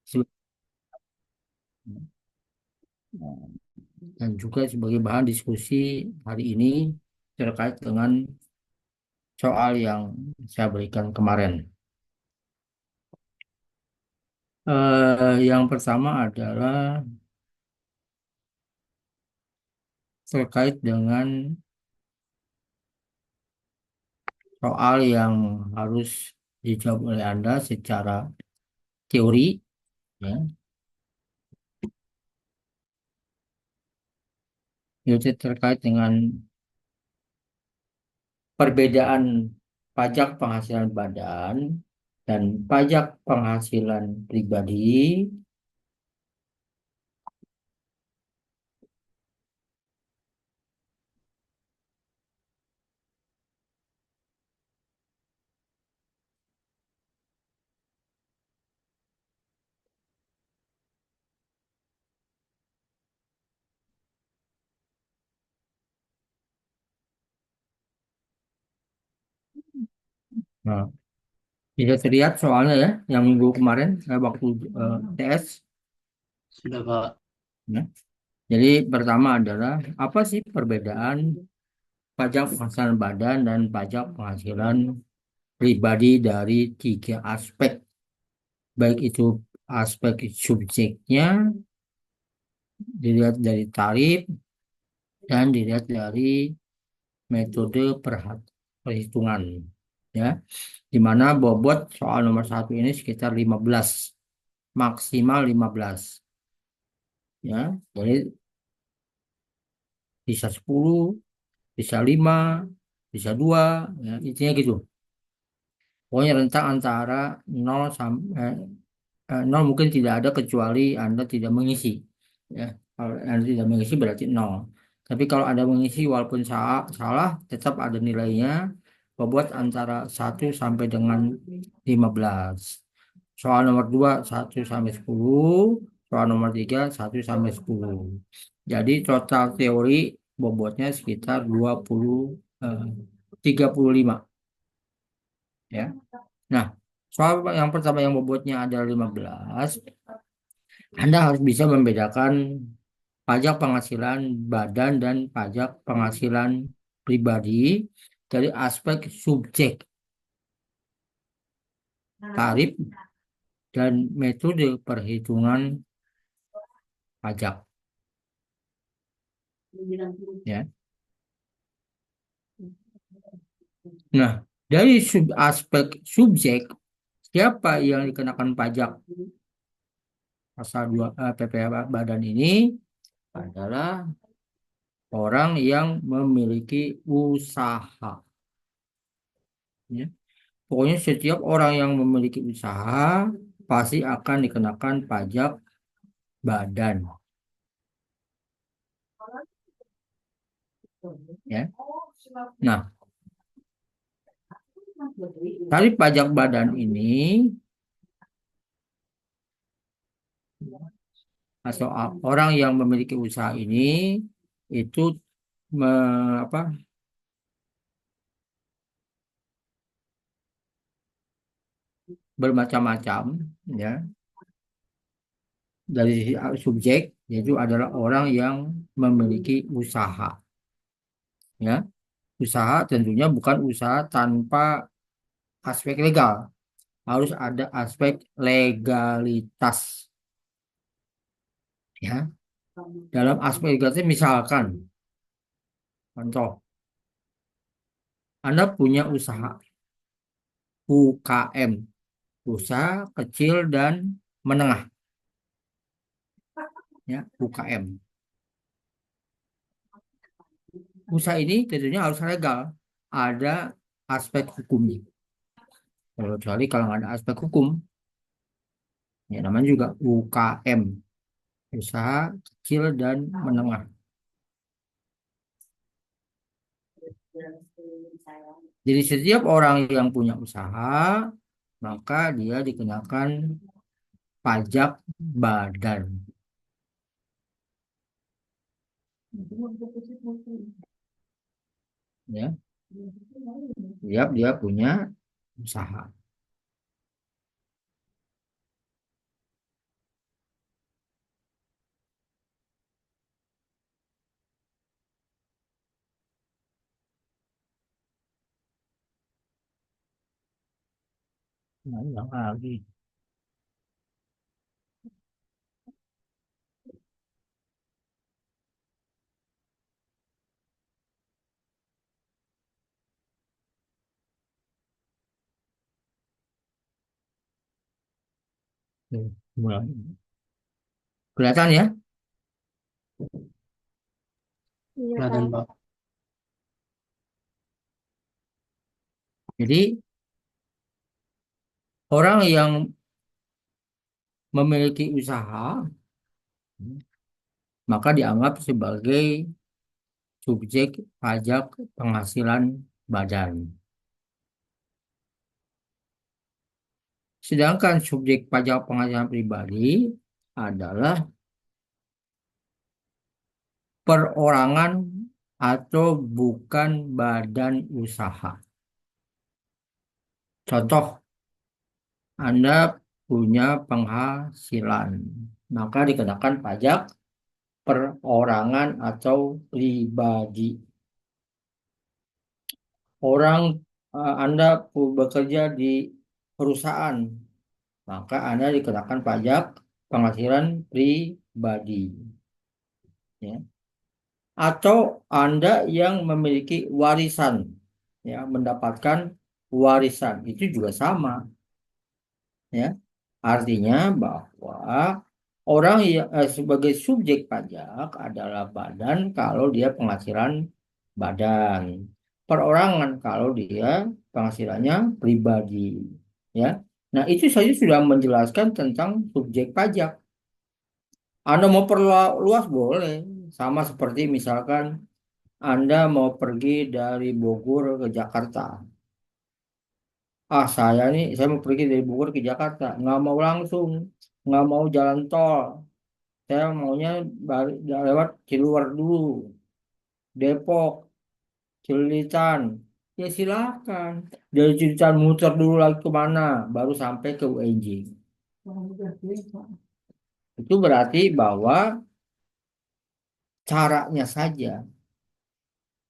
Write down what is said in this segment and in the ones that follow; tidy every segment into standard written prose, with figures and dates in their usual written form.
Se- Dan juga sebagai bahan diskusi hari ini terkait dengan soal yang saya berikan kemarin. Yang pertama adalah terkait dengan soal yang harus dijawab oleh Anda secara teori, ya, yaitu terkait dengan perbedaan pajak penghasilan badan dan pajak penghasilan pribadi. Nah, bisa terlihat soalnya ya, yang minggu kemarin waktu TS. Sudah, Pak. Ya. Jadi pertama adalah apa sih perbedaan pajak penghasilan badan dan pajak penghasilan pribadi dari tiga aspek, baik itu aspek subjeknya, dilihat dari tarif, dan dilihat dari metode perhitungan. Ya, di mana bobot soal nomor satu ini sekitar 15, maksimal 15. Ya, jadi bisa 10, bisa 5, bisa 2, ya, intinya gitu. Pokoknya rentang antara 0 sampai 0 mungkin tidak ada kecuali Anda tidak mengisi. Ya, kalau Anda tidak mengisi berarti 0. Tapi kalau Anda mengisi walaupun salah tetap ada nilainya, bobot antara 1 sampai dengan 15. Soal nomor 2 1 sampai 10, soal nomor 3 1 sampai 10. Jadi total teori bobotnya sekitar 20, eh, 35, ya. Nah, soal yang pertama yang bobotnya adalah 15, Anda harus bisa membedakan pajak penghasilan badan dan pajak penghasilan pribadi dari aspek subjek, tarif, dan metode perhitungan pajak. Ya. Nah, dari aspek subjek, siapa yang dikenakan pajak pasal 2 PPh badan ini adalah orang yang memiliki usaha. Ya. Pokoknya setiap orang yang memiliki usaha pasti akan dikenakan pajak badan. Ya. Nah, tarif pajak badan ini atau orang yang memiliki usaha ini itu apa, bermacam-macam, ya. Dari sisi subjek yaitu adalah orang yang memiliki usaha, ya. Usaha tentunya bukan usaha tanpa aspek legal, harus ada aspek legalitas, ya. Dalam aspek legalitas misalkan contoh, Anda punya usaha UKM, usaha kecil dan menengah, ya, UKM. Usaha ini tentunya harus legal, ada aspek hukumnya. Kecuali kalau nggak ada aspek hukum, ya namanya juga UKM, usaha kecil dan menengah. Jadi setiap orang yang punya usaha, maka dia dikenakan pajak badan. Ya, setiap dia punya usaha. Nah, ulang lagi. Mulai. Kelihatan ya? Iya, Kelihatan, Kak. Pak. Jadi orang yang memiliki usaha maka dianggap sebagai subjek pajak penghasilan badan. Sedangkan subjek pajak penghasilan pribadi adalah perorangan atau bukan badan usaha. Contoh, Anda punya penghasilan, maka dikenakan pajak perorangan atau pribadi. Orang Anda bekerja di perusahaan, maka Anda dikenakan pajak penghasilan pribadi. Ya. Atau Anda yang memiliki warisan, ya, mendapatkan warisan, itu juga sama. Ya. Artinya bahwa orang yang sebagai subjek pajak adalah badan kalau dia penghasilan badan, perorangan kalau dia penghasilannya pribadi. Ya. Nah, itu saja sudah menjelaskan tentang subjek pajak. Anda mau perluas boleh, sama seperti misalkan Anda mau pergi dari Bogor ke Jakarta. Saya mau pergi dari Bogor ke Jakarta, nggak mau langsung, nggak mau jalan tol. Saya maunya lewat Ciluar dulu, Depok, Cililitan. Ya silakan. Dari Cililitan muter dulu lagi ke mana, baru sampai ke UNJ. Itu berarti bahwa caranya saja.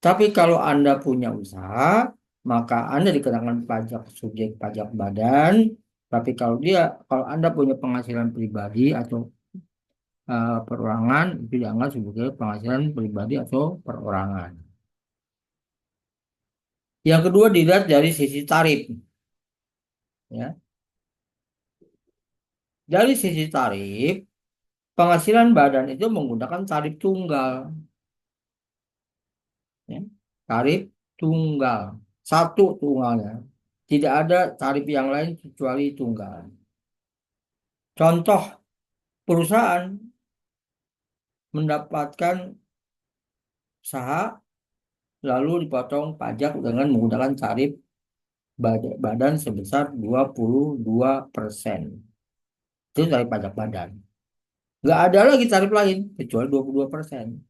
Tapi kalau Anda punya usaha, maka Anda dikenakan pajak subjek pajak badan. Tapi kalau Anda punya penghasilan pribadi atau perorangan, itu dianggap sebagai penghasilan pribadi atau perorangan. Yang kedua dilihat dari sisi tarif, ya. Dari sisi tarif, penghasilan badan itu menggunakan tarif tunggal, ya. Tarif tunggal, satu tunggalnya. Tidak ada tarif yang lain kecuali tunggal. Contoh, perusahaan mendapatkan usaha lalu dipotong pajak dengan menggunakan tarif badan sebesar 22%. Itu tarif pajak badan. Nggak ada lagi tarif lain kecuali 22%.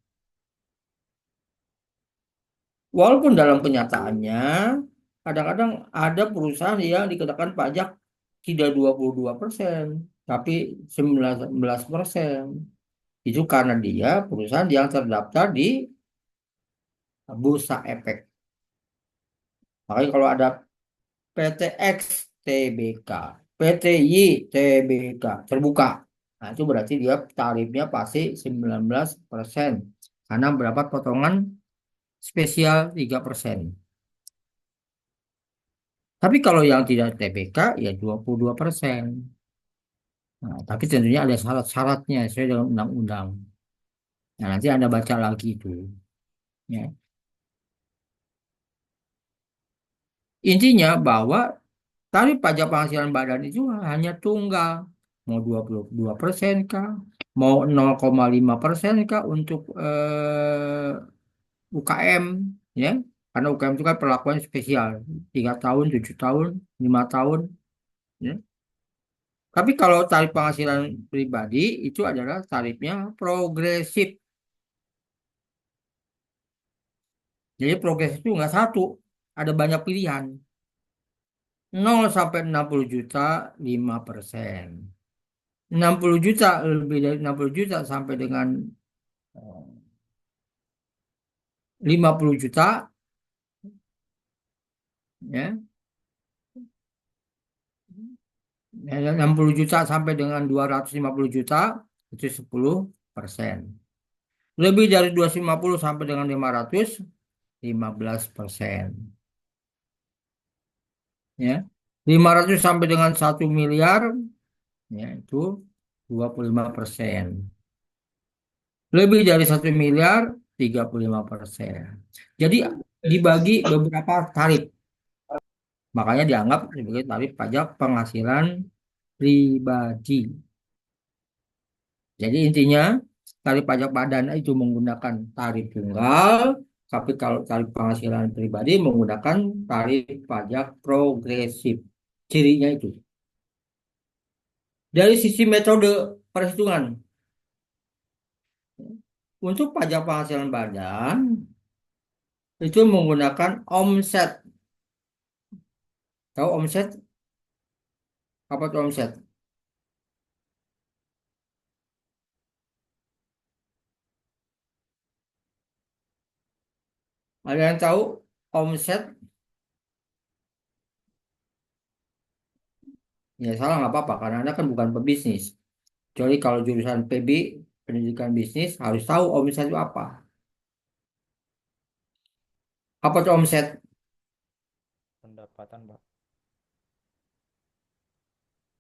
Walaupun dalam kenyataannya kadang-kadang ada perusahaan yang dikenakan pajak tidak 22%, tapi 19%. Itu karena dia perusahaan yang terdaftar di Bursa Efek. Makanya kalau ada PTX TBK, PTY TBK terbuka. Nah, itu berarti dia tarifnya pasti 19% karena berapa potongan spesial 3%. Tapi kalau yang tidak TBK ya 22%. Nah, tapi tentunya ada syarat-syaratnya sesuai dengan undang-undang. Nah, nanti Anda baca lagi itu. Ya. Intinya bahwa tarif pajak penghasilan badan itu hanya tunggal. Mau 22% kah? Mau 0,5% kah untuk UKM, ya? Karena UKM itu kan perlakuan spesial, 3 tahun, 7 tahun, 5 tahun, ya. Tapi kalau tarif penghasilan pribadi itu adalah tarifnya progresif. Jadi progresif itu nggak satu, ada banyak pilihan. 0 sampai 60 juta 5%. 60 juta, lebih dari 60 juta sampai dengan eh, 50 juta, ya, 60 juta sampai dengan 250 juta itu 10%. Lebih dari 250 sampai dengan 500, 15%. Ya. 500 sampai dengan 1 miliar, ya itu 25%. Lebih dari 1 miliar, 35%. Jadi dibagi beberapa tarif. Makanya dianggap sebagai tarif pajak penghasilan pribadi. Jadi intinya tarif pajak badan itu menggunakan tarif tunggal, tapi kalau tarif penghasilan pribadi menggunakan tarif pajak progresif. Cirinya itu. Dari sisi metode perhitungan, untuk pajak penghasilan badan itu menggunakan omset. Tahu omset? Apa itu omset? Ada yang tahu omset? Ya salah nggak apa-apa karena Anda kan bukan pebisnis. Jadi kalau jurusan PB, pendidikan bisnis, harus tahu omset itu apa. Apa itu omset? Pendapatan, Pak.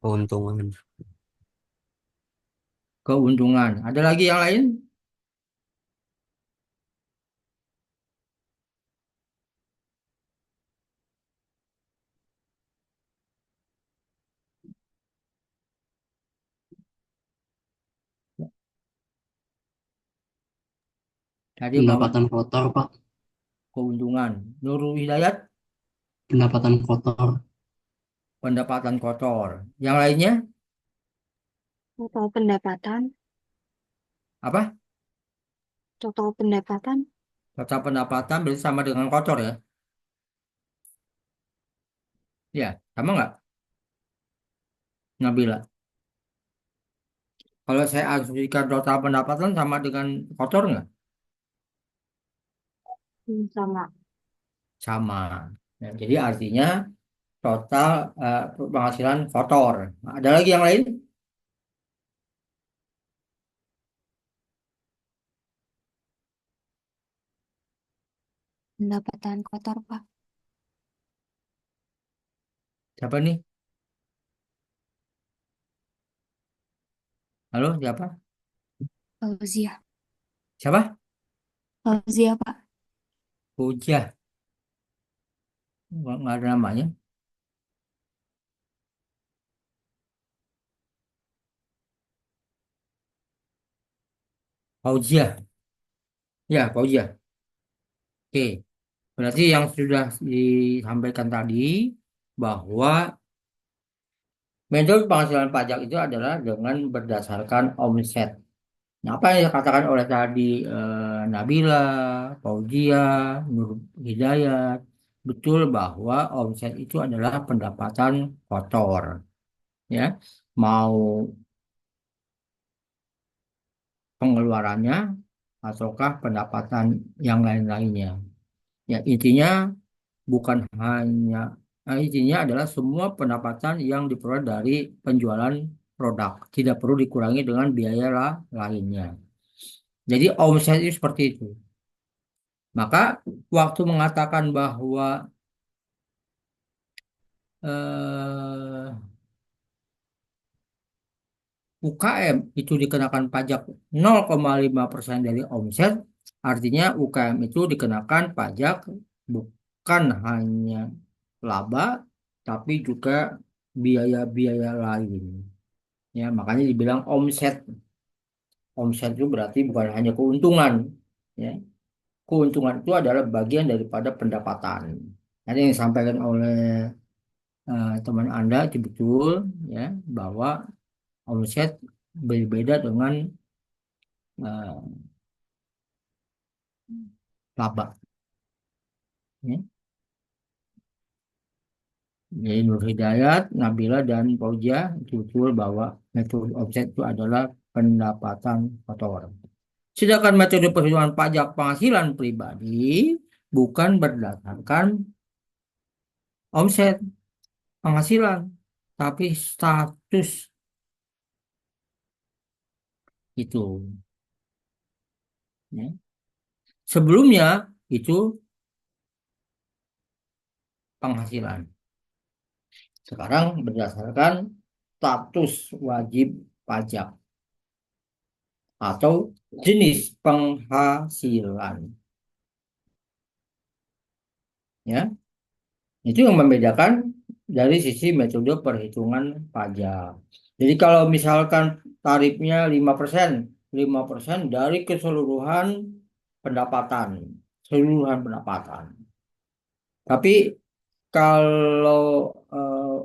Keuntungan. Keuntungan. Ada lagi yang lain? Tadi Muhammad Pendapatan kotor, Pak. keuntungan. Nurul Hidayat Pendapatan kotor. pendapatan kotor. Yang lainnya Total pendapatan, apa? total pendapatan, Total pendapatan berarti sama dengan kotor ya? Ya, sama nggak? Nabila. Kalau saya asumsikan total pendapatan sama dengan kotor nggak? sama. Sama. Ya, jadi artinya total penghasilan kotor. Nah, ada lagi yang lain? Pendapatan kotor, Pak. Siapa nih? Halo, siapa? Fauzia. Siapa? Fauzia, Pak. Hujah. Nggak ada namanya. Fauziah. Ya, Fauziah. Oke. Berarti yang sudah disampaikan tadi bahwa metode penghasilan pajak itu adalah dengan berdasarkan omset. Nah, apa yang dikatakan oleh tadi Nabila, Fauzia, Nur Hidayat, betul bahwa omset itu adalah pendapatan kotor, ya. Mau pengeluarannya ataukah pendapatan yang lain-lainnya. Ya, intinya bukan hanya intinya adalah semua pendapatan yang diperoleh dari penjualan produk tidak perlu dikurangi dengan biaya lainnya. Jadi omset itu seperti itu. Maka waktu mengatakan bahwa eh, UKM itu dikenakan pajak 0,5% dari omset, artinya UKM itu dikenakan pajak bukan hanya laba, tapi juga biaya-biaya lain. Ya, makanya dibilang omset. Omset itu berarti bukan hanya keuntungan. Ya, keuntungan itu adalah bagian daripada pendapatan. Nanti yang disampaikan oleh teman Anda itu betul, ya, bahwa omset berbeda dengan eh, laba. Ya. Jadi Nur Hidayat, Nabila, dan Fauzia itu betul bahwa metode omset itu adalah pendapatan kotor. Sedangkan metode perhitungan pajak penghasilan pribadi bukan berdasarkan omset penghasilan, tapi status itu, ya. Sebelumnya itu penghasilan. Sekarang berdasarkan status wajib pajak atau jenis penghasilan, ya. Itu yang membedakan dari sisi metode perhitungan pajak. Jadi kalau misalkan tarifnya 5%, 5% dari keseluruhan pendapatan, keseluruhan pendapatan. Tapi kalau eh,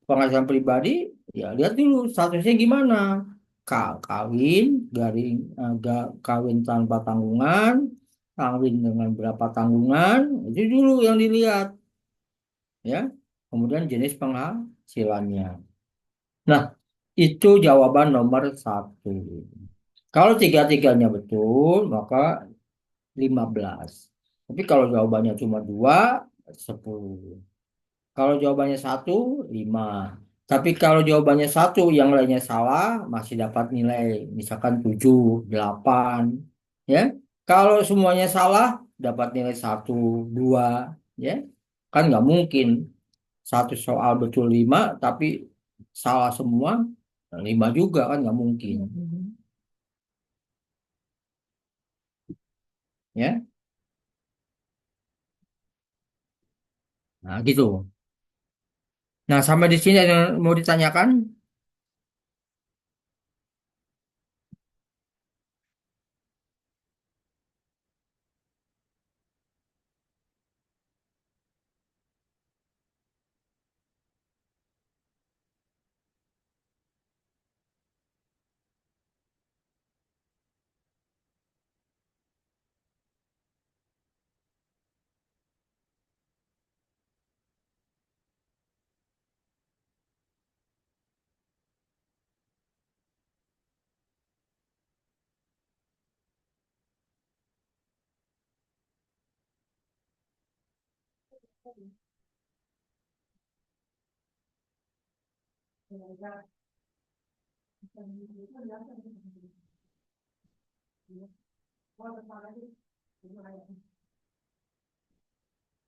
penghasilan pribadi, ya lihat dulu statusnya gimana. Kawin, kawin tanpa tanggungan, kawin dengan berapa tanggungan, itu dulu yang dilihat, ya. Kemudian jenis penghasilannya. Nah, itu jawaban nomor satu. Kalau tiga-tiganya betul, maka 15. Tapi kalau jawabannya cuma dua, 10. Kalau jawabannya satu, 5. Tapi kalau jawabannya satu, yang lainnya salah, masih dapat nilai misalkan 7, 8. Ya. Kalau semuanya salah, dapat nilai 1, 2. Ya. Kan nggak mungkin satu soal betul 5, tapi salah semua 5 juga, kan nggak mungkin. Ya. Nah, gitu. Nah, sampai di sini ada yang mau ditanyakan?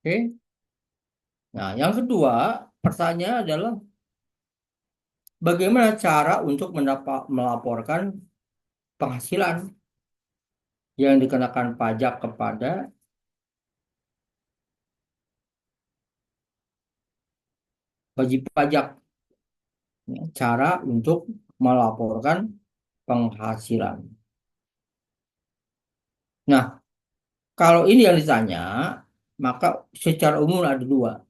Oke. Nah, yang kedua, pertanyaan adalah bagaimana cara untuk melaporkan penghasilan yang dikenakan pajak kepada wajib pajak. Ya, cara untuk melaporkan penghasilan. Nah, kalau ini yang ditanya, maka secara umum ada dua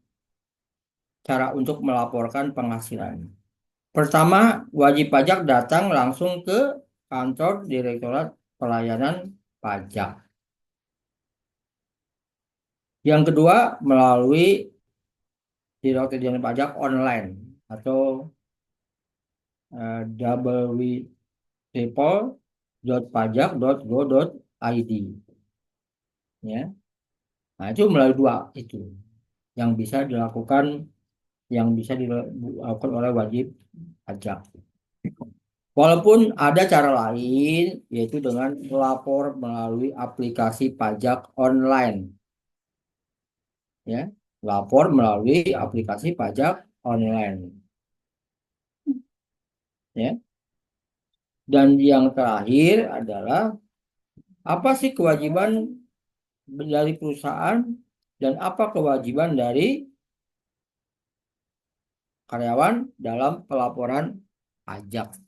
cara untuk melaporkan penghasilan. Pertama, wajib pajak datang langsung ke kantor Direktorat Pelayanan Pajak. Yang kedua, melalui Direktorat Jenderal Pajak online atau www.pajak.go.id, ya. Nah, itu melalui dua itu yang bisa dilakukan, oleh wajib pajak. Walaupun ada cara lain, yaitu dengan melapor melalui aplikasi pajak online, ya. Lapor melalui aplikasi pajak online, ya. Dan yang terakhir adalah apa sih kewajiban dari perusahaan dan apa kewajiban dari karyawan dalam pelaporan pajak.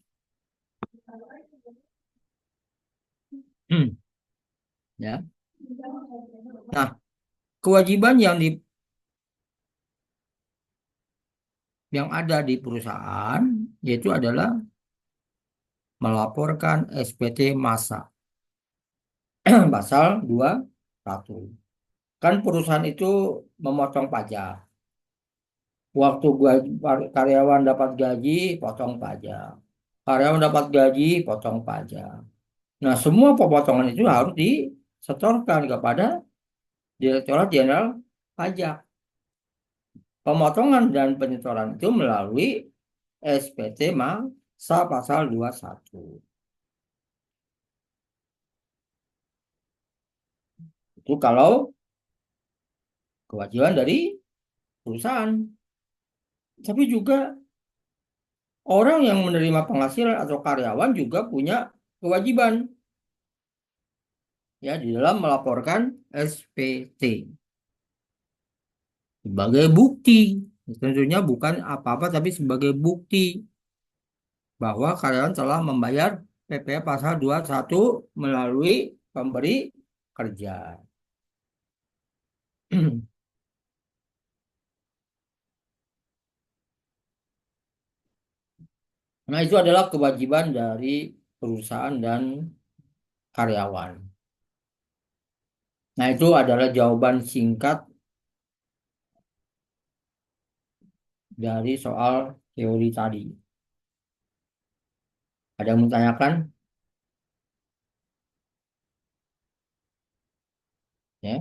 Ya. Nah, kewajiban yang ada di perusahaan yaitu adalah melaporkan SPT massa pasal 21. Kan perusahaan itu memotong pajak. Waktu karyawan dapat gaji, potong pajak. Karyawan dapat gaji, potong pajak. Nah, semua pemotongan itu harus disetorkan kepada Direktorat Jenderal Pajak. Pemotongan dan penyetoran itu melalui SPT masa pasal 21. Itu kalau kewajiban dari perusahaan. Tapi juga orang yang menerima penghasilan atau karyawan juga punya kewajiban ya di dalam melaporkan SPT sebagai bukti. Tentunya bukan apa-apa tapi sebagai bukti bahwa karyawan telah membayar PPh pasal 21 melalui pemberi kerja. Nah, itu adalah kewajiban dari perusahaan dan karyawan. Nah, itu adalah jawaban singkat dari soal teori tadi. Ada yang menanyakan? Ya.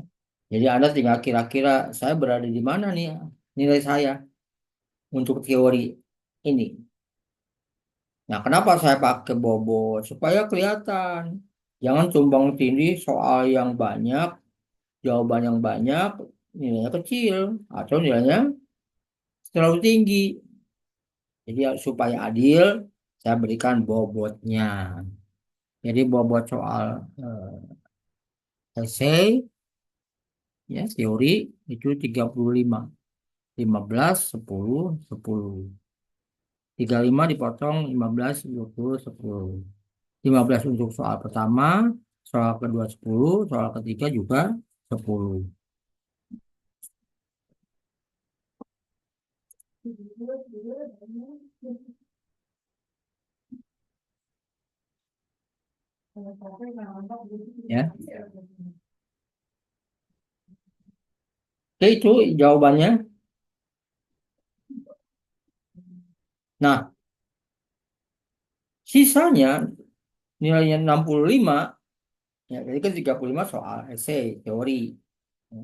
Jadi Anda tinggal kira-kira saya berada di mana nih nilai saya untuk teori ini. Nah, kenapa saya pakai bobot? Supaya kelihatan. Jangan tumbang tindih soal yang banyak, jawaban yang banyak, nilainya kecil, atau nilainya terlalu tinggi. Jadi supaya adil, saya berikan bobotnya. Jadi bobot soal esai, ya teori itu 35. 15, 10, 10. 35 dipotong 15, 20, 10. 15 untuk soal pertama, soal kedua 10, soal ketiga juga 10. Ya, oke itu jawabannya. Nah, sisanya nilainya 65, ya jadi kan 35 soal esai, teori. Ya.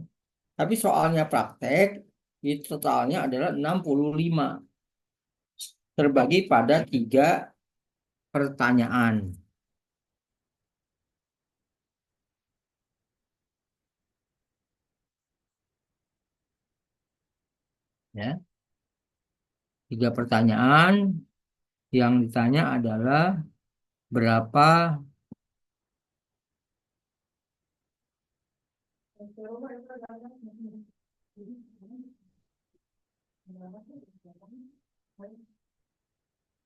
Tapi soalnya praktek, itu totalnya adalah 65 terbagi pada 3 pertanyaan. Ya, 3 pertanyaan yang ditanya adalah berapa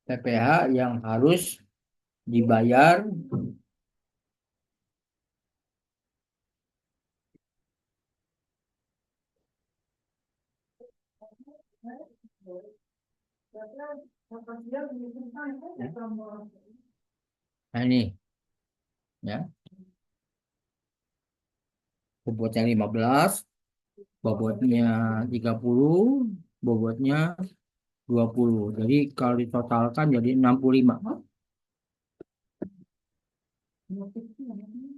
PPh yang harus dibayar nah ini ya bobotnya 15, bobotnya 30, bobotnya 20. Jadi kalau ditotalkan jadi 65.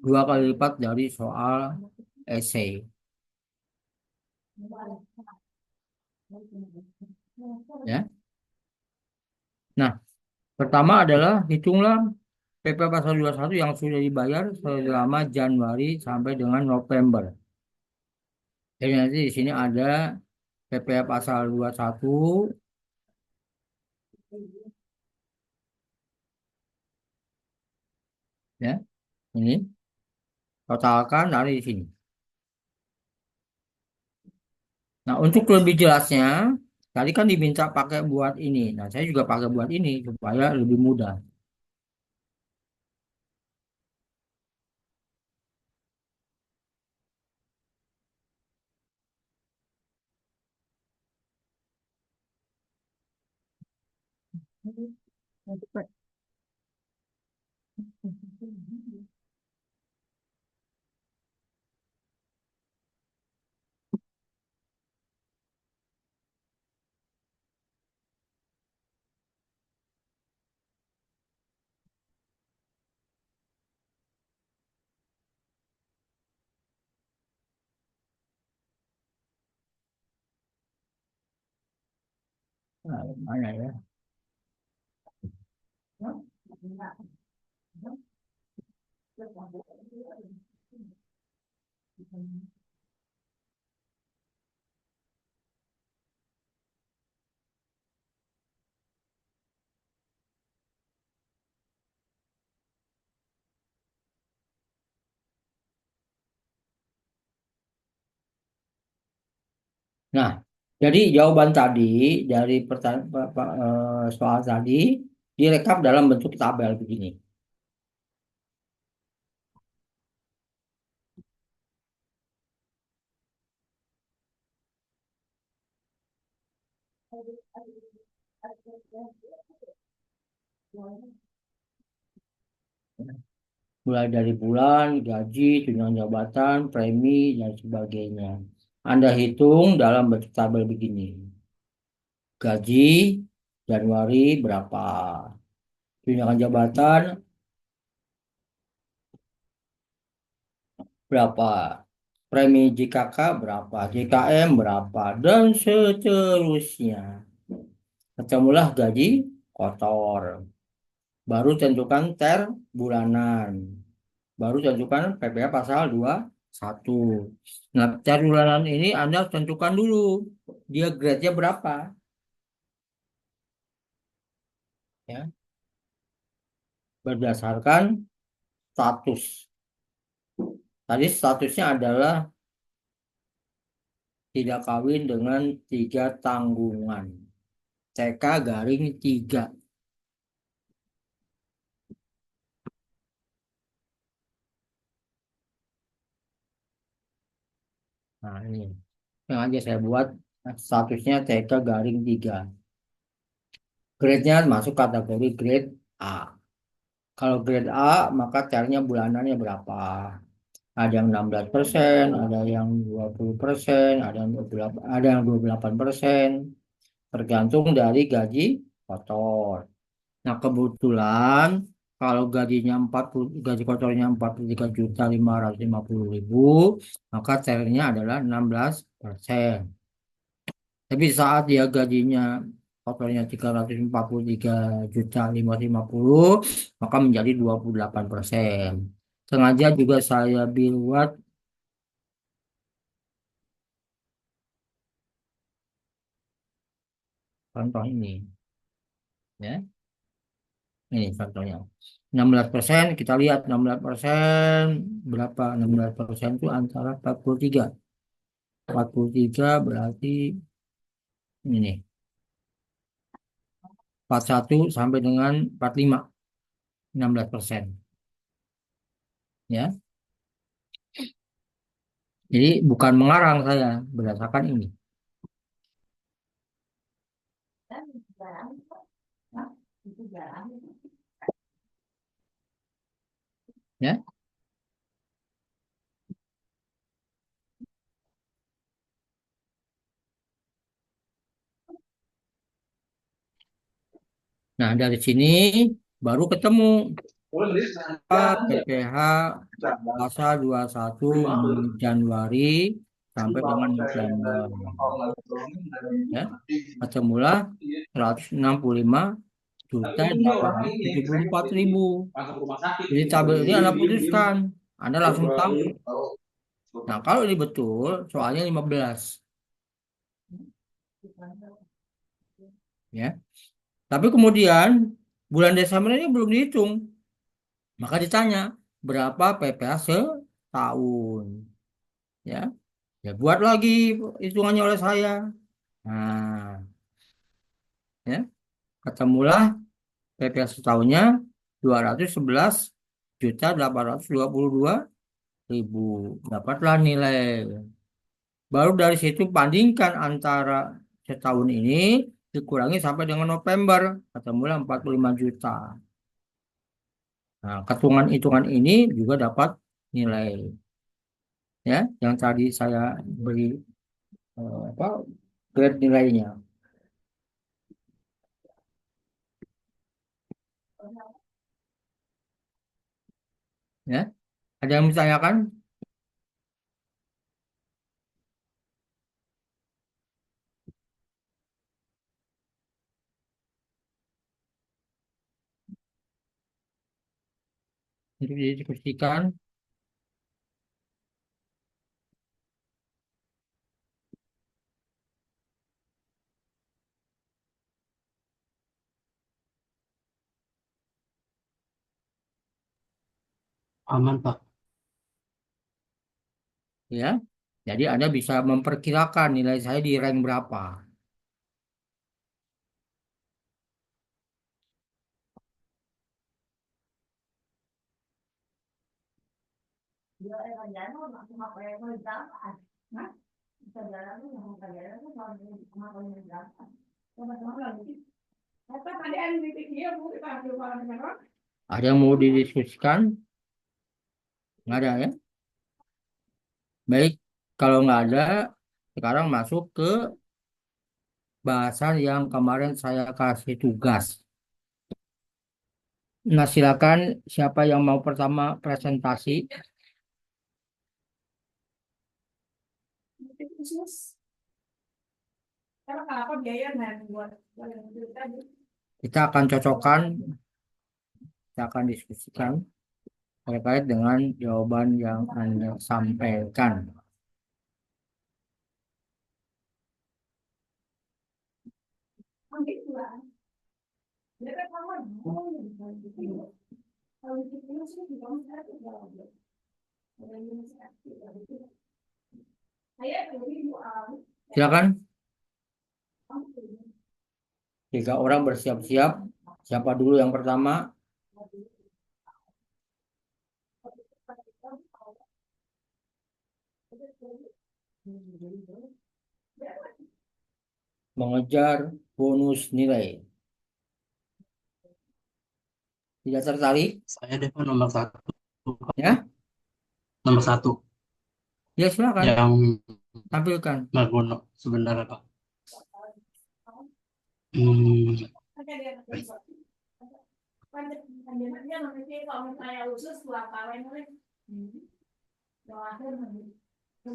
2 kali lipat dari soal esai. Ya. Nah, pertama adalah hitunglah PP pasal 21 yang sudah dibayar selama Januari sampai dengan November. Jadi nanti di sini ada PP pasal 21 ya. Ini totalkan dari di sini. Nah, untuk lebih jelasnya, tadi kan diminta pakai buat ini. Nah, saya juga pakai buat ini supaya lebih mudah. Nah, mana ya? Nah, jadi jawaban tadi dari soal tadi direkap dalam bentuk tabel begini. Mulai dari bulan, gaji, tunjangan jabatan, premi, dan sebagainya. Anda hitung dalam bentuk tabel begini. Gaji Januari berapa? Tunjangan jabatan berapa? Premi JKK berapa? JKM berapa? Dan seterusnya. Ketemulah gaji kotor. Baru tentukan bulanan. Baru tentukan PPh pasal 21. Nah, bulanan ini Anda tentukan dulu. Dia grade-nya berapa? Ya, berdasarkan status. Tadi statusnya adalah tidak kawin dengan 3 tanggungan. TK garing 3. Nah, ini. Yang aja saya buat statusnya TK garing 3. Grade-nya masuk kategori grade A. Kalau grade A, maka TR-nya bulanannya berapa? Ada yang 16%, ada yang 20%, ada yang 28, ada yang 28%, tergantung dari gaji kotor. Nah, kebetulan kalau gaji kotornya 43.550.000, maka TR-nya adalah 16%. Tapi saat dia gajinya kotornya 343.550, maka menjadi 28%. Sengaja juga saya buat contoh ini, ya. Ini contohnya. 16%, kita lihat 16% berapa? 16% itu antara 43. 43 berarti ini nih, 41 sampai dengan 45, 16%. Ya. Jadi bukan mengarang saya berdasarkan ini. Ya. Nah, dari sini baru ketemu PPh pasal 21 mulai Januari sampai dengan November. Ya, ketemulah 165.874.000. Jadi tabel ini Anda putuskan. Anda langsung tahu. Nah, kalau ini betul, soalnya 15. Ya. Tapi kemudian bulan Desember ini belum dihitung. Maka ditanya, berapa PPh setahun? Ya. Ya buat lagi hitungannya oleh saya. Nah, ya, ketemulah PPh setahunnya 211.822.000. Dapatlah nilai. Baru dari situ bandingkan antara setahun ini dikurangi sampai dengan November, ketemulah 45 juta. Nah, hitungan ini juga dapat nilai. Ya, yang tadi saya beri apa grade nilainya. Ya, ada yang ditanyakan? untuk didiskusikan. Aman, Pak. Ya. Jadi Anda bisa memperkirakan nilai saya di rank berapa. Ada yang mau didiskusikan? Nggak ada ya? Baik, kalau nggak ada, sekarang masuk ke bahasan yang kemarin saya kasih tugas. Nah, silakan siapa yang mau pertama presentasi. Kita akan cocokkan, kita akan diskusikan terkait dengan jawaban yang Anda sampaikan. Silakan, 3 orang bersiap-siap. Siapa dulu yang pertama? Mengejar bonus nilai. Tidak tertarik? Saya deh, Pak, nomor satu. Ya, Nomor satu. ya silakan Yang tampilkan. Margono sebenarnya, Pak. Hmm,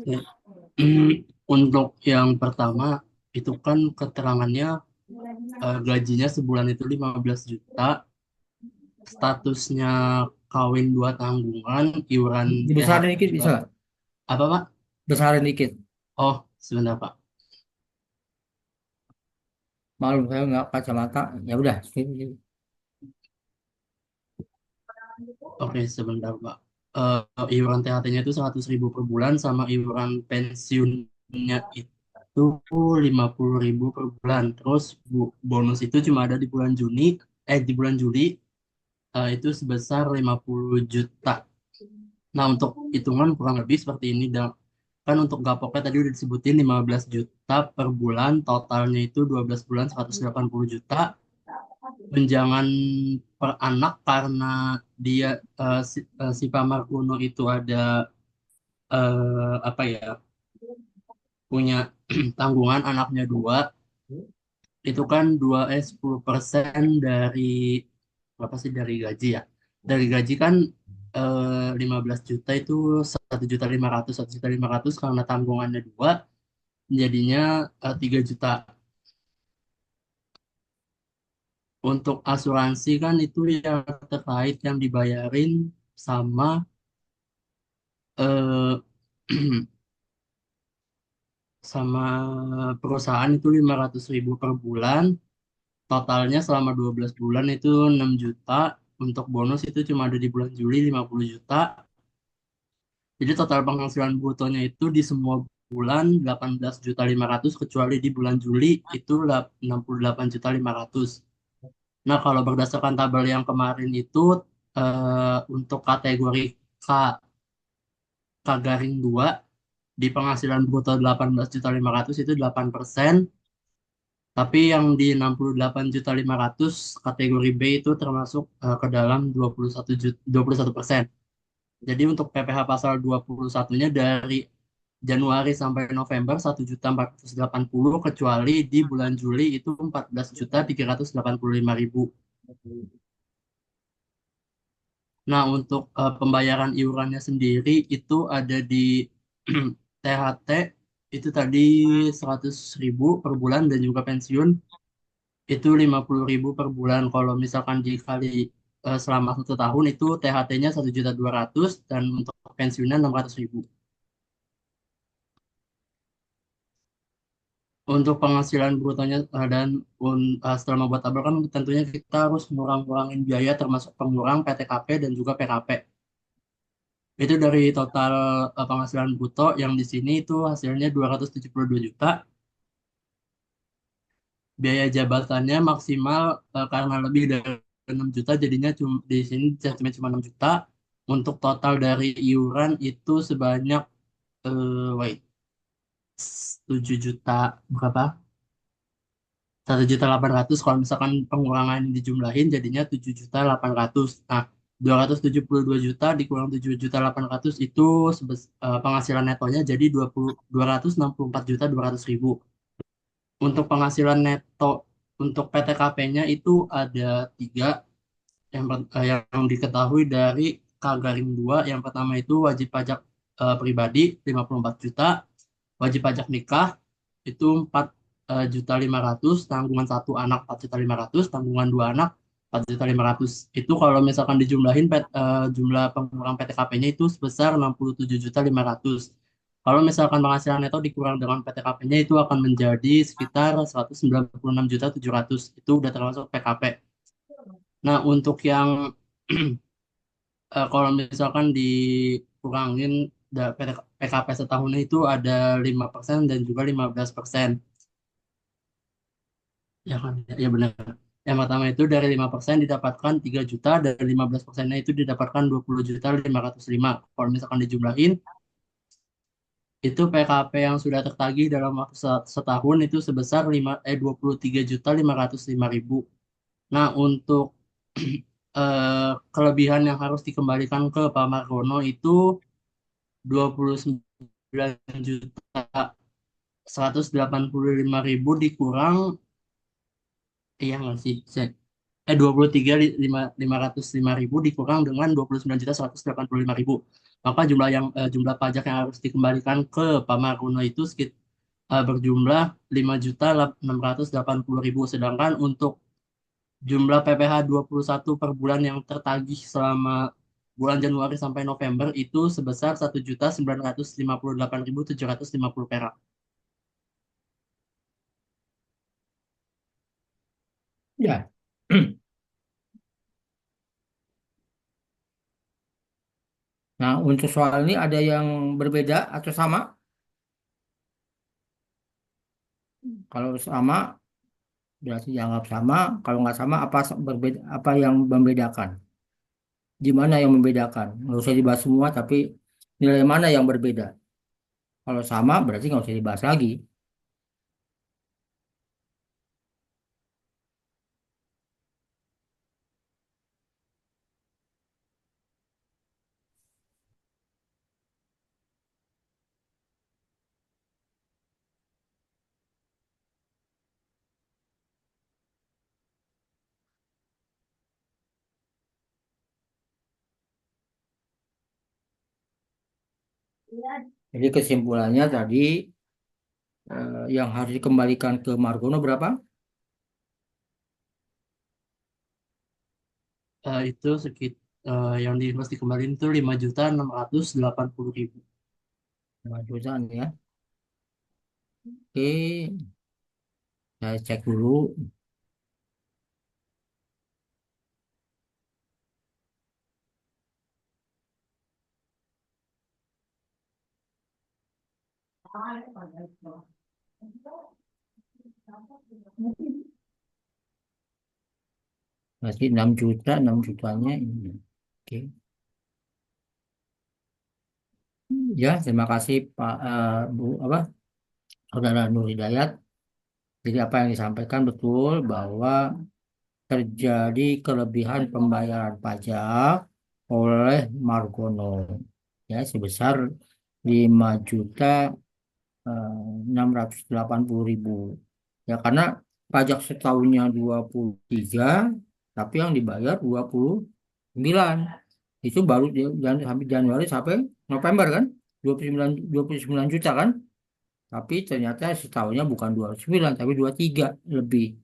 ya. Untuk yang pertama, itu kan keterangannya gajinya sebulan itu 15 juta, statusnya kawin 2 tanggungan, iuran Dibesarin THT dikit juga. bisa nggak? Apa, Pak? Besarin dikit. Oh, sebentar, Pak. Malu saya nggak kacamata. Ya udah. Oke, sebentar, Pak. Iuran THT-nya itu 100.000 per bulan, sama iuran pensiunnya itu 50.000 per bulan. Terus bonus itu cuma ada di bulan di bulan Juli, itu sebesar 50 juta. Nah, untuk hitungan kurang lebih seperti ini. Dan kan untuk gapoknya tadi udah disebutin 15 juta per bulan, totalnya itu 12 bulan 180 juta. Tunjangan per anak karena dia si Pak Markuno itu ada apa ya, punya tanggungan anaknya 2, itu kan 10% dari berapa sih, dari gaji ya, dari gaji kan 15 juta itu 1.500.000, 1.500.000 karena tanggungannya 2, jadinya 3 juta. Untuk asuransi kan itu yang terkait yang dibayarin sama eh, sama perusahaan itu 500.000 per bulan. Totalnya selama 12 bulan itu 6 juta. Untuk bonus itu cuma ada di bulan Juli 50 juta. Jadi total penghasilan brutonya itu di semua bulan 18.500.000, kecuali di bulan Juli itu 68.500.000. Nah, kalau berdasarkan tabel yang kemarin itu, untuk kategori K, K garing 2, di penghasilan bruto 18.500.000 itu 8%. Tapi yang di 68.500.000 kategori B itu termasuk ke dalam 21%. Jadi untuk PPh pasal 21-nya dari Januari sampai November 1.480.000, kecuali di bulan Juli itu 14.385.000. Nah, untuk pembayaran iurannya sendiri itu ada di THT itu tadi 100.000 per bulan, dan juga pensiun itu 50.000 per bulan. Kalau misalkan dikali selama 1 tahun itu THT-nya 1.200.000 dan untuk pensiunan 600.000. Untuk penghasilan brutonya setelah membuat tabel kan tentunya kita harus ngurang-ngurangin biaya termasuk pengurang PTKP dan juga PKP. Itu dari total penghasilan bruto yang di sini itu hasilnya 272 juta. Biaya jabatannya maksimal karena lebih dari 6 juta jadinya di sini cuma 6 juta. Untuk total dari iuran itu sebanyak wait 7 juta berapa? 1.800.000 kalau misalkan pengurangan dijumlahin jadinya 7.800.000. Nah, 272 juta dikurang 7.800.000 itu penghasilan netonya jadi 264.200.000. Untuk penghasilan neto untuk PTKP-nya itu ada tiga yang diketahui dari Kagaring 2. Yang pertama itu wajib pajak pribadi 54 juta, wajib pajak nikah itu 4.500.000, tanggungan satu anak 4.500.000, tanggungan dua anak 4.500.000. Itu kalau misalkan dijumlahin jumlah pengurang PTKP-nya itu sebesar 67.500.000. Kalau misalkan penghasilan neto dikurang dengan PTKP-nya itu akan menjadi sekitar 196.700.000. Itu udah termasuk PKP. Nah, untuk yang kalau misalkan dikurangin PKP setahunnya itu ada 5% dan juga 15%. Ya kan? Ya benar. Yang pertama itu dari 5% didapatkan 3 juta, dan 15%-nya itu didapatkan 20.505. Kalau misalkan dijumlahin, itu PKP yang sudah tertagih dalam waktu setahun itu sebesar 23.505.000. Nah, untuk kelebihan yang harus dikembalikan ke Pak Margono itu 29.185.000 dikurang, iya nggak sih? 23.505.000 dikurang dengan 29.185.000. Maka jumlah pajak yang harus dikembalikan ke Pak Margono itu berjumlah 5.680.000. Sedangkan untuk jumlah PPh 21 per bulan yang tertagih selama bulan Januari sampai November itu sebesar 1.958.750 perak. Ya. Nah, untuk soal ini ada yang berbeda atau sama? Kalau sama berarti dianggap sama. Kalau nggak sama, apa berbeda? Apa yang membedakan? Gimana yang membedakan? Nggak usah dibahas semua, tapi nilai mana yang berbeda? Kalau sama berarti nggak usah dibahas lagi. Jadi kesimpulannya tadi yang harus dikembalikan ke Margono berapa? Itu yang harus dikembalikan itu 5.680.000. 5 jutaan ya. Oke, saya cek dulu. Berarti 6 juta, 6 jutanya ini. Oke. Ya, terima kasih Pak Bu apa Saudara Nur Hidayat. Jadi apa yang disampaikan betul bahwa terjadi kelebihan pembayaran pajak oleh Margono ya sebesar 5.680.000 ya karena pajak setahunnya 23 tapi yang dibayar 29 itu baru sampai Januari sampai November kan 29 juta kan tapi ternyata setahunnya bukan 29 tapi 23 lebih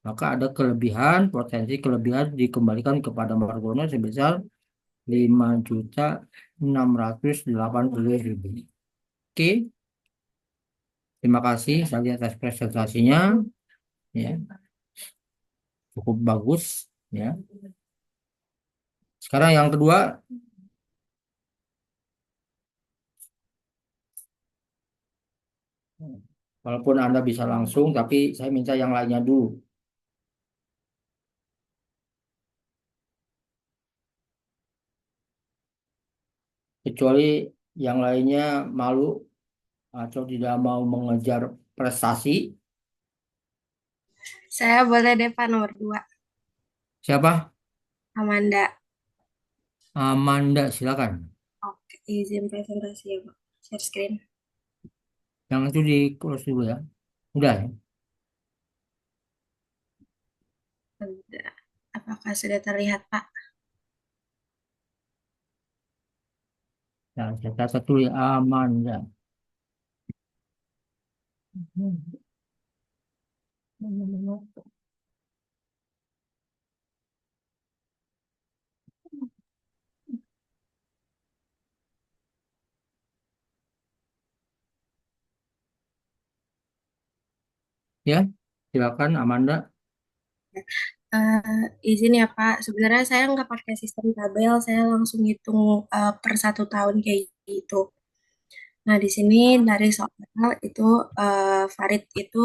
maka ada kelebihan, potensi kelebihan dikembalikan kepada Margono sebesar 5.680.000. Oke, terima kasih Sally atas presentasinya. Ya, cukup bagus. Ya. Sekarang yang kedua, walaupun Anda bisa langsung, tapi saya minta yang lainnya dulu. Kecuali yang lainnya malu atau tidak mau mengejar prestasi. Saya boleh deh Pak nomor 2. Siapa? Amanda. Amanda, silakan. Oke, izin presentasi ya Pak. Share screen. Yang itu di close dulu ya. Udah ya. Udah. Apakah sudah terlihat Pak? Nah, saya catat dulu ya, Amanda. Ya, silakan Amanda. Izin ya Pak, sebenarnya saya nggak pakai sistem tabel, saya langsung hitung per 1 tahun kayak gitu. Nah, di sini dari soal itu Farid itu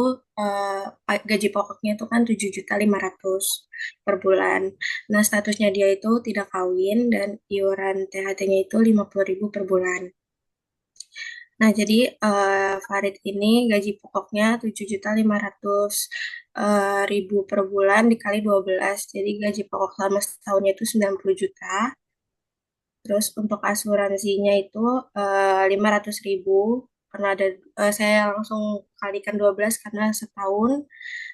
gaji pokoknya itu kan 7.500.000 per bulan. Nah, statusnya dia itu tidak kawin dan iuran THT-nya itu 50.000 per bulan. Nah, jadi Farid ini gaji pokoknya 7.500.000 per bulan dikali 12. Jadi gaji pokok selama setahunnya itu 90 juta. Terus untuk asuransinya itu 500.000 karena ada saya langsung kalikan 12 karena setahun.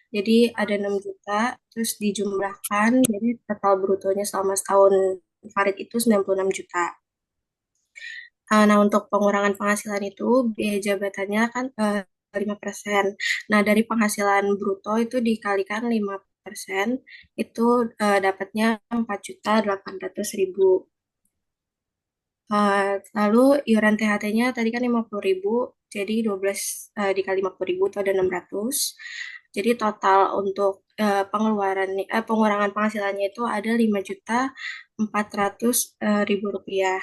Jadi ada 6 juta terus dijumlahkan jadi total brutonya selama setahun Farid itu 96 juta. Nah, untuk pengurangan penghasilan itu biaya jabatannya kan 5%. Nah, dari penghasilan bruto itu dikalikan 5%, itu dapatnya 4.800.000. Lalu iuran THT-nya tadi kan 50.000, jadi 12 dikali 50.000 itu ada 600. Jadi total untuk pengurangan penghasilannya itu ada 5.400.000 rupiah.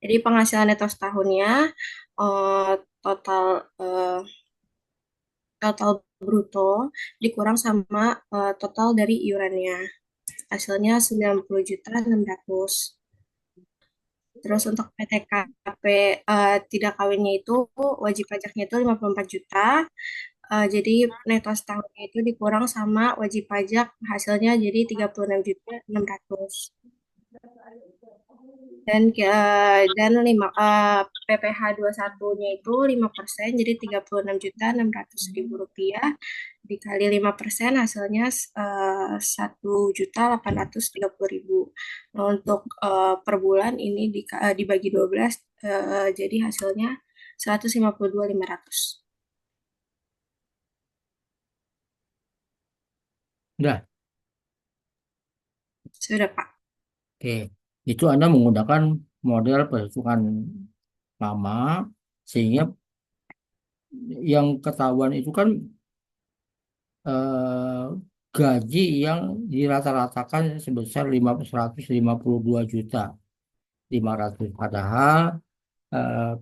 Jadi penghasilan neto setahunnya eh, total eh, total bruto dikurang sama total dari iurannya. Hasilnya 90.600. Terus untuk PTKP tidak kawinnya itu wajib pajaknya itu 54 juta. Jadi neto setahunnya itu dikurang sama wajib pajak hasilnya jadi 36.600. Dan 5 PPh 21-nya itu 5%, jadi 36.600.000 rupiah dikali 5% hasilnya 1.830.000. Nah, untuk per bulan ini dibagi 12 jadi hasilnya 152.500. Udah. Sudah Pak. Oke. Itu Anda menggunakan model perhitungan lama sehingga yang ketahuan itu kan eh, gaji yang dirata-ratakan sebesar 152.500. Padahal eh,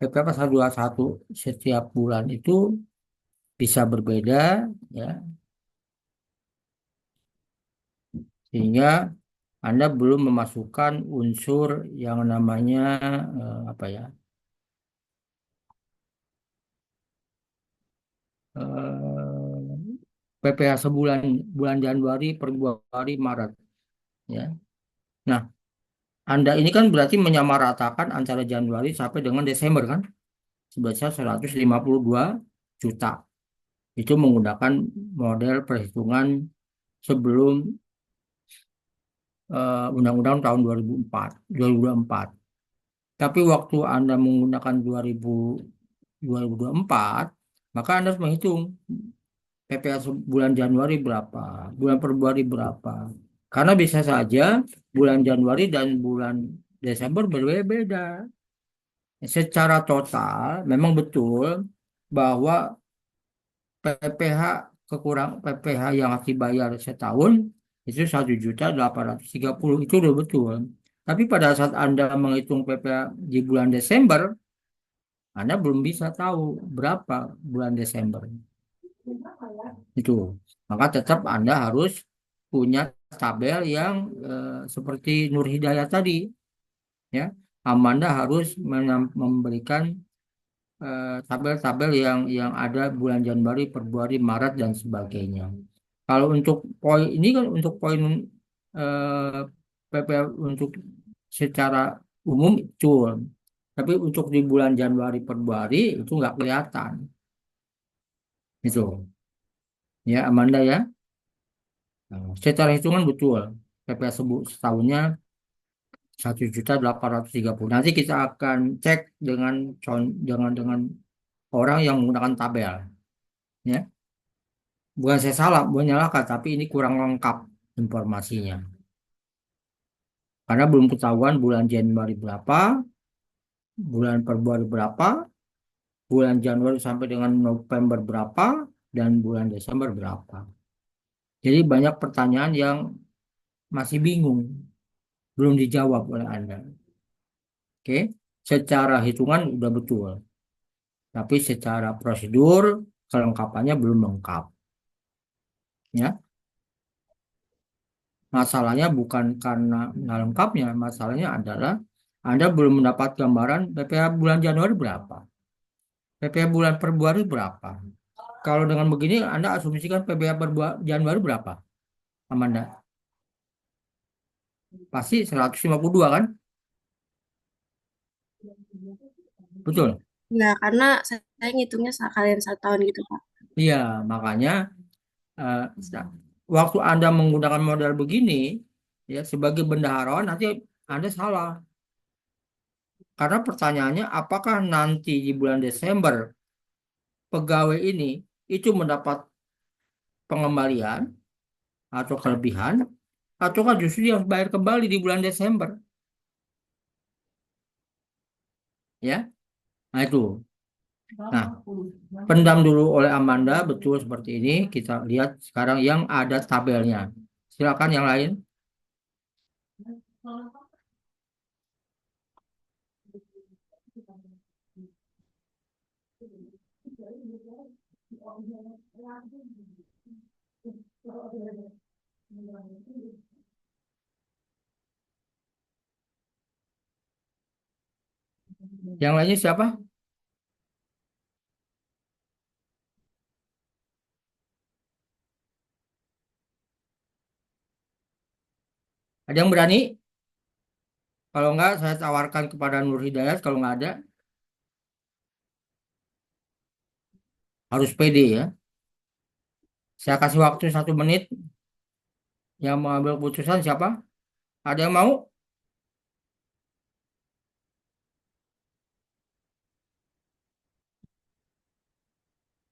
PP pasal 21 setiap bulan itu bisa berbeda ya, sehingga Anda belum memasukkan unsur yang namanya apa ya? PPh sebulan, bulan Januari, Februari, Maret ya. Nah, Anda ini kan berarti menyamaratakan antara Januari sampai dengan Desember kan sebesar 152 juta. Itu menggunakan model perhitungan sebelum Undang-Undang tahun 2004. Tapi waktu Anda menggunakan 2024, maka Anda harus menghitung PPh bulan Januari berapa, bulan Februari berapa. Karena bisa saja bulan Januari dan bulan Desember berbeda-beda. Secara total memang betul bahwa PPh PPh yang harus dibayar setahun itu 1.830.000 itu udah betul. Tapi pada saat Anda menghitung PPh di bulan Desember, Anda belum bisa tahu berapa bulan Desember itu. Maka tetap Anda harus punya tabel yang seperti Nur Hidayat tadi, ya. Amanda harus memberikan tabel-tabel yang ada bulan Januari, Februari, Maret dan sebagainya. Kalau untuk poin ini kan untuk poin eh, PPh untuk secara umum itu, tapi untuk di bulan Januari, Februari itu nggak kelihatan, itu ya Amanda ya. Nah, secara hitungan betul PPh setahunnya 1.830.000. Nanti kita akan cek dengan orang yang menggunakan tabel, ya. Bukan saya salah, bukan nyalakan, tapi ini kurang lengkap informasinya. Karena belum ketahuan bulan Januari berapa, bulan Februari berapa, bulan Januari sampai dengan November berapa, dan bulan Desember berapa. Jadi banyak pertanyaan yang masih bingung, belum dijawab oleh Anda. Oke, secara hitungan udah betul, tapi secara prosedur kelengkapannya belum lengkap. Ya, masalahnya bukan karena nggak lengkapnya, masalahnya adalah Anda belum mendapat gambaran PPh bulan Januari berapa, PPh bulan Februari berapa. Kalau dengan begini Anda asumsikan PPh Januari berapa, Amanda? Pasti 152 kan? Betul. Ya, karena saya ngitungnya sekalian 1 tahun gitu, Pak. Iya, makanya eh, waktu Anda menggunakan model begini, ya sebagai bendaharawan nanti Anda salah. Karena pertanyaannya, apakah nanti di bulan Desember pegawai ini itu mendapat pengembalian atau kelebihan, ataukah justru dia harus bayar kembali di bulan Desember, ya? Nah itu. Nah, pendam dulu oleh Amanda, betul seperti ini. Kita lihat sekarang yang ada tabelnya. Silakan yang lain. Yang lainnya siapa? Ada yang berani? Kalau enggak, saya tawarkan kepada Nur Hidayat. Kalau nggak ada, harus pede ya. Saya kasih waktu 1 menit. Yang mengambil keputusan siapa? Ada yang mau?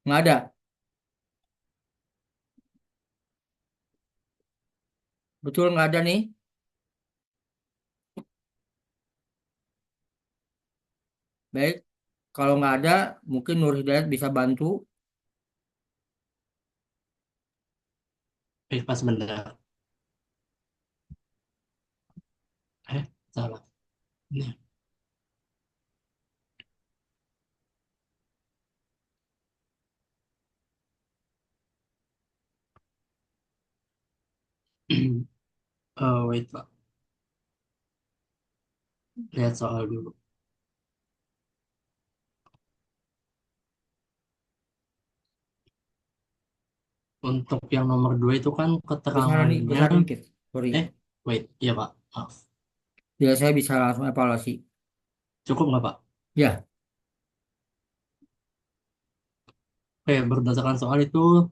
Nggak ada. Betul nggak ada nih? Baik. Kalau nggak ada, mungkin Nur Hidayat bisa bantu. Pas benar. Salah. Nih. Wait, Pak. Lihat soal dulu. Untuk yang nomor 2 itu kan keterangannya. Besar dikit. Sorry. Wait, iya Pak. Maaf. Ya, saya bisa langsung evaluasi. Cukup nggak Pak? Ya, Oke, berdasarkan soal itu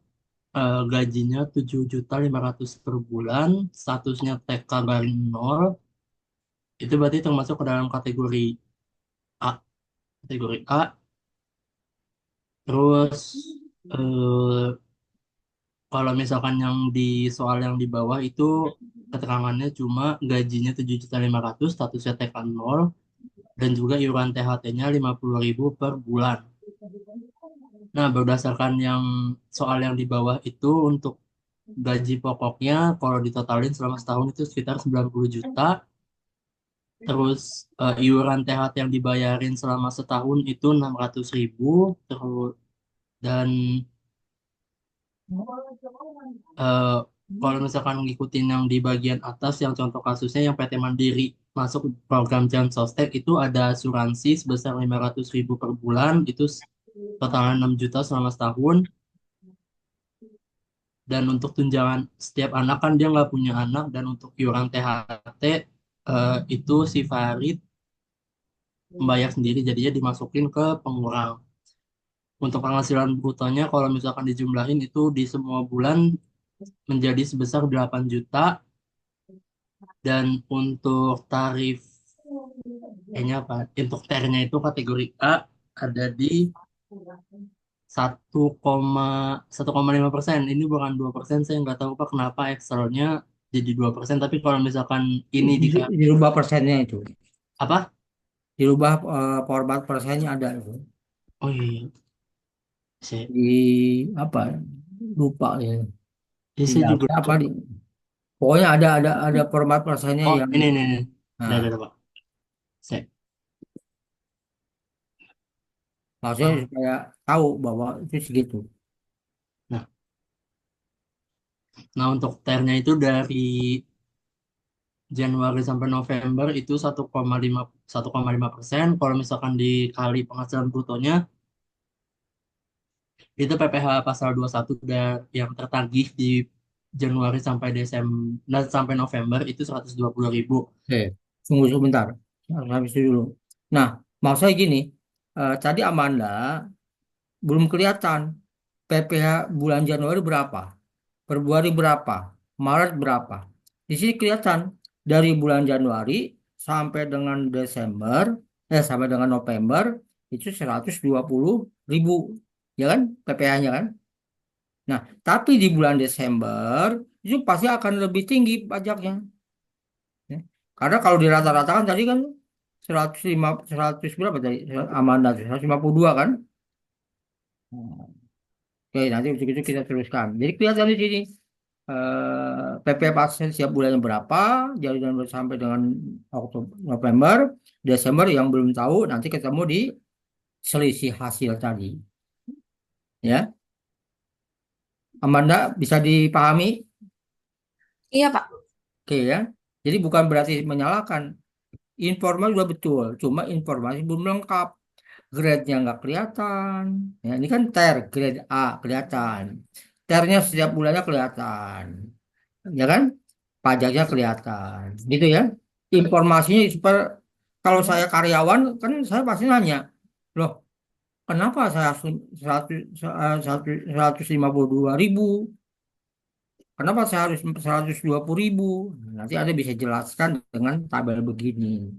gajinya 7.500.000 per bulan, statusnya TK garing 0, itu berarti termasuk ke dalam kategori A. Kategori A, terus eh, Kalau misalkan yang di soal yang di bawah itu keterangannya cuma gajinya 7.500.000, statusnya TK 0, dan juga iuran THT-nya 50.000 per bulan. Nah, berdasarkan yang soal yang di bawah itu untuk gaji pokoknya kalau ditotalin selama setahun itu sekitar 90 juta. Terus iuran THT yang dibayarin selama setahun itu 600.000. Terus dan eh, kalau misalkan ngikutin yang di bagian atas yang contoh kasusnya yang PT Mandiri masuk program Jam Sostek itu ada asuransi sebesar 500.000 per bulan itu totalnya 6 juta selama setahun. Dan untuk tunjangan setiap anak kan dia nggak punya anak, dan untuk iuran THT itu si Farid membayar sendiri jadinya dimasukin ke pengurang. Untuk penghasilan brutonya kalau misalkan dijumlahin itu di semua bulan menjadi sebesar 8 juta, dan untuk tarif kayaknya apa? Untuk ternya itu kategori A ada di 1,5%. Ini bukan 2%, saya nggak tahu Pak kenapa Excelnya jadi 2%, tapi kalau misalkan ini dikali Dirubah persennya itu. apa? Dirubah format persennya ada itu. Oh iya, saya, Di apa? Lupa ya. saya Tinggal juga. apa di pokoknya ada format persennya Oh, yang ini. nah, Ada Pak. Saya. maksudnya Oh, supaya tahu bahwa itu segitu. nah, nah untuk ternya itu dari Januari sampai November itu 1,5%. Kalau misalkan dikali penghasilan brutonya itu PPh pasal 21 yang tertagih di Januari sampai Desember dan sampai November itu 120.000. Oke, tunggu sebentar. Harus habis itu dulu. Nah, mau saya gini, tadi Amanda belum kelihatan PPh bulan Januari berapa, Februari berapa, Maret berapa. Di sini kelihatan dari bulan Januari sampai dengan Desember, sampai dengan November itu 120.000, ya kan, PPh-nya kan. Nah, tapi di bulan Desember itu pasti akan lebih tinggi pajaknya. Ya. Karena kalau dirata-ratakan tadi kan 105, 100 berapa tadi? Amanda 152 kan? Oke, nanti itu kita teruskan. Jadi kelihatan di sini PP pasien setiap bulannya berapa, jadi sampai dengan Oktober, November, Desember yang belum tahu nanti ketemu di selisih hasil tadi. Ya, Amanda bisa dipahami? Iya, Pak. Oke ya. Jadi bukan berarti menyalahkan. Informasi sudah betul, cuma informasi belum lengkap. Grade-nya nggak kelihatan. Ya, ini kan grade A kelihatan. Ternya setiap bulannya kelihatan. Ya kan? Pajaknya kelihatan. Gitu ya. Informasinya super. Kalau saya karyawan, kan saya pasti nanya, loh, kenapa saya 152.000? Kenapa saya harus 120.000? Nanti Anda bisa jelaskan dengan tabel begini.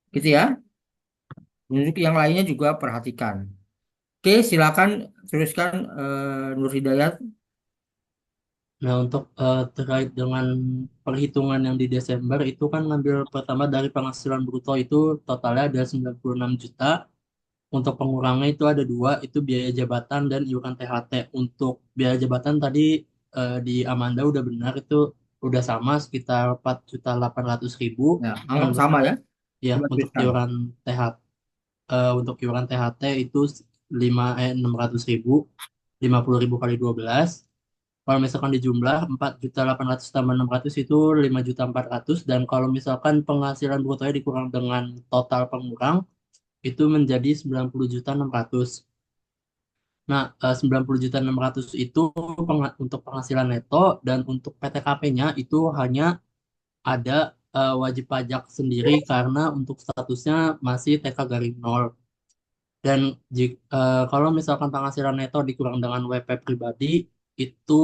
Gitu ya. Untuk yang lainnya juga perhatikan. Oke, silakan teruskan Nur Hidayat. Nah, untuk terkait dengan perhitungan yang di Desember itu kan ngambil pertama dari penghasilan bruto itu totalnya ada 96 juta. Untuk pengurangnya itu ada dua, itu biaya jabatan dan iuran THT. Untuk biaya jabatan tadi di Amanda udah benar, itu udah sama sekitar 4.800.000. Ya, Dan anggap sama ya. ya Coba untuk teruskan. iuran THT itu 600.000, 50.000 kali 12. Kalau misalkan dijumlah 4.800 tambah 600 itu 5.400.000, dan kalau misalkan penghasilan brutonya dikurang dengan total pengurang itu menjadi 90.600.000. Nah, 90.600.000 itu untuk penghasilan neto, dan untuk PTKP-nya itu hanya ada wajib pajak sendiri karena untuk statusnya masih TK garing 0. Dan kalau misalkan penghasilan neto dikurang dengan WP pribadi itu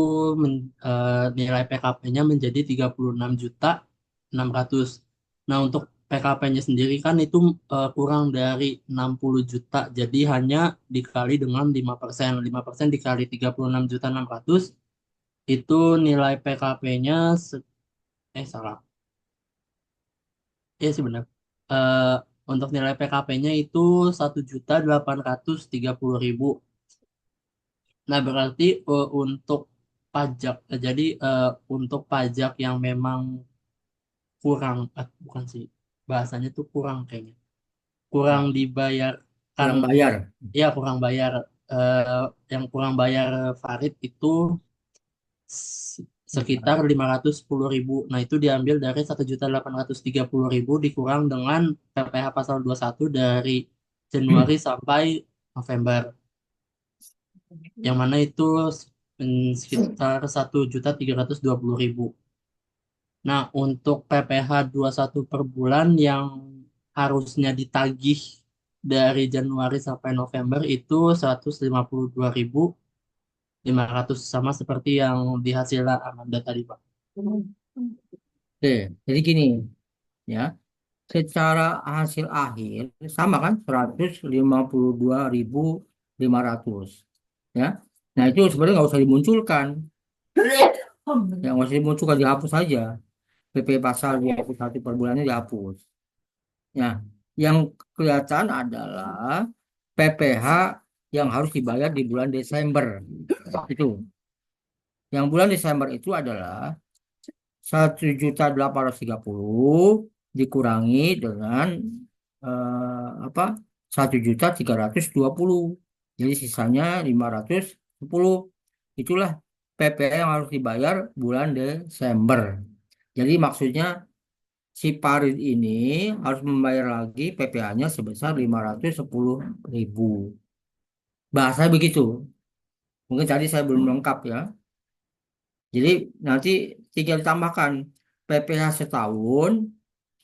nilai PKP-nya menjadi 36.600.000. Nah, untuk PKP-nya sendiri kan itu kurang dari 60 juta, jadi hanya dikali dengan 5%. 5% dikali 36.600.000 itu nilai PKP-nya salah. Iya sih benar. Eh, untuk nilai PKP-nya itu 1.830.000. Nah, berarti untuk pajak, jadi untuk pajak yang memang kurang, bukan sih, bahasanya tuh kurang kayaknya. Kurang Nah, dibayarkan, kurang bayar. ya kurang bayar. eh, yang kurang bayar Farid itu sekitar 510.000. Nah, itu diambil dari 1.830.000 dikurang dengan PPh pasal 21 dari Januari sampai November. Yang mana itu sekitar 1.320.000. Nah, untuk PPh 21 per bulan yang harusnya ditagih dari Januari sampai November itu 152.500 sama seperti yang di hasil Amanda tadi, Pak. Oke, jadi gini ya, secara hasil akhir sama kan 152.500 ya. Nah itu sebenarnya nggak usah dimunculkan, ya nggak usah dimunculkan, dihapus saja. PP pasal 21 per bulannya dihapus. Nah, yang kelihatan adalah PPh yang harus dibayar di bulan Desember. Itu. Yang bulan Desember itu adalah 1.830.000 dikurangi dengan apa? 1.320.000. Jadi sisanya 510. Itulah PPh yang harus dibayar bulan Desember. Jadi maksudnya si Parit ini harus membayar lagi PPh-nya sebesar 510.000. Bahasa begitu. Mungkin tadi saya belum lengkap ya. Jadi nanti tinggal ditambahkan PPh setahun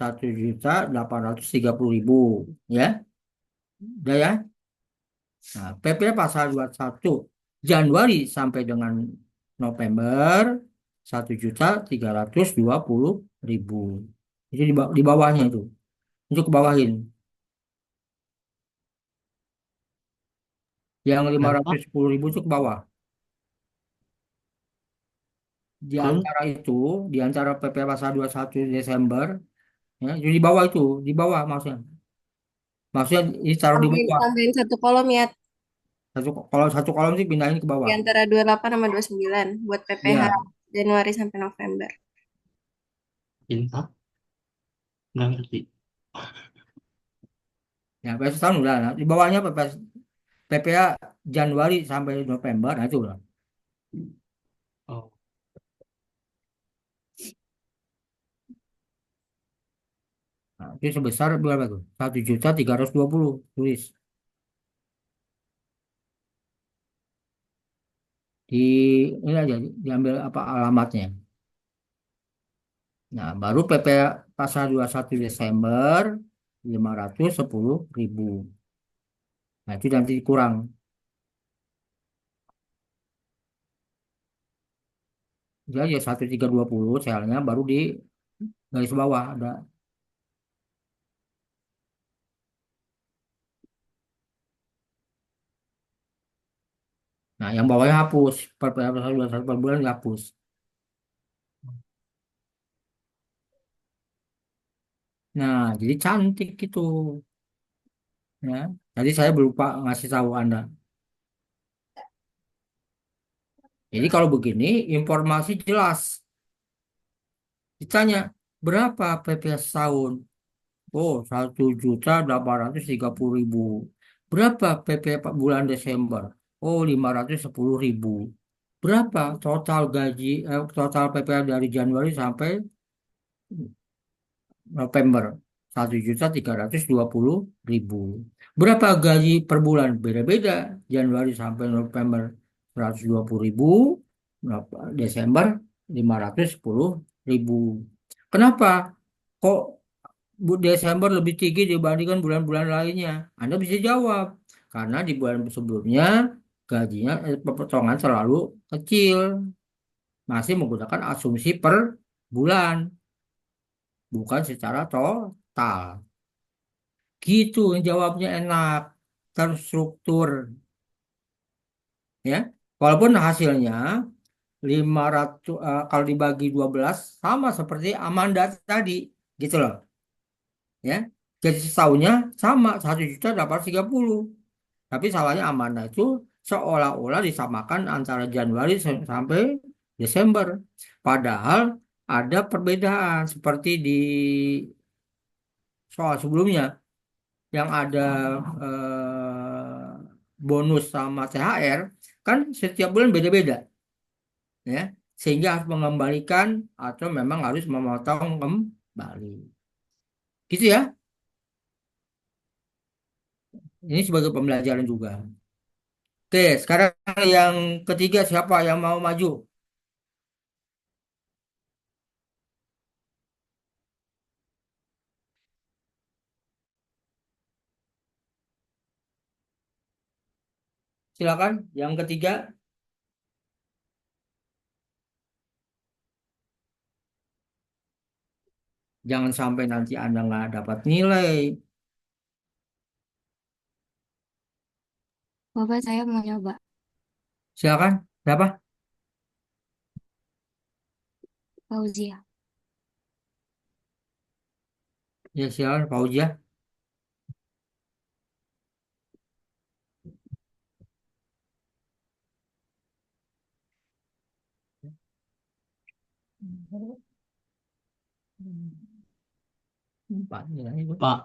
1.830.000 ya. Udah ya. Nah, PPh pasal 21 Januari sampai dengan November 1.320.000. Itu di bawahnya itu. Untuk ke bawahin. Yang lima Dan Pak, ratus sepuluh ribu itu ke bawah. Di terus antara itu, di antara PP pasal 21 Desember, ya, itu di bawah itu, di bawah maksudnya. Maksudnya ditaruh di Tambahin, bawah. tambahin satu kolom ya, Kalau satu kolom sih pindahin ke di bawah. antara 28 sama 29 buat PPh Ya, Januari sampai November. Inta nggak ngerti. ya PP setahun udah. Nah, di bawahnya PPh Januari sampai November, nah itu udah. Oh, Nah, itu sebesar berapa tuh? 1.320.000 tulis di ini aja diambil apa alamatnya. Nah, baru PP pasal 21 Desember 510.000. Nah, itu nanti dikurang. Jadi ya 1.320 selnya baru di garis bawah ada. Nah, yang bawahnya hapus. Pasal 21 per bulan dihapus. Nah, jadi cantik gitu. Ya. Tadi saya lupa ngasih tahu Anda. Jadi kalau begini, informasi jelas. Ditanya, berapa PPh setahun? Oh, 1.830.000. Berapa PP bulan Desember? Oh, 510.000. Berapa total gaji, total PPh dari Januari sampai November? 1.320.000. Berapa gaji per bulan? Beda-beda. Januari sampai November 120.000. Desember 510.000. Kenapa? Kok Desember lebih tinggi dibandingkan bulan-bulan lainnya? Anda bisa jawab. Karena di bulan sebelumnya gajinya potongan selalu kecil. Masih menggunakan asumsi per bulan, bukan secara total. Gitu jawabnya enak, terstruktur. Ya. Walaupun hasilnya 500 kalau dibagi 12 sama seperti Amanda tadi gitu loh ya. Jadi setahunnya sama 1.830.000. Tapi salahnya Amanda itu seolah-olah disamakan antara Januari sampai Desember. Padahal ada perbedaan seperti di soal sebelumnya yang ada bonus sama THR kan setiap bulan beda-beda ya. Sehingga harus mengembalikan atau memang harus memotong kembali. Gitu ya. Ini sebagai pembelajaran juga. Oke, sekarang yang ketiga siapa yang mau maju? Silakan. Yang ketiga, jangan sampai nanti Anda nggak dapat nilai. Bapak saya mau nyoba. Silakan. Siapa? Fauzia. Ya, silakan Pak Ujia. Pak, ya, itu. Pak,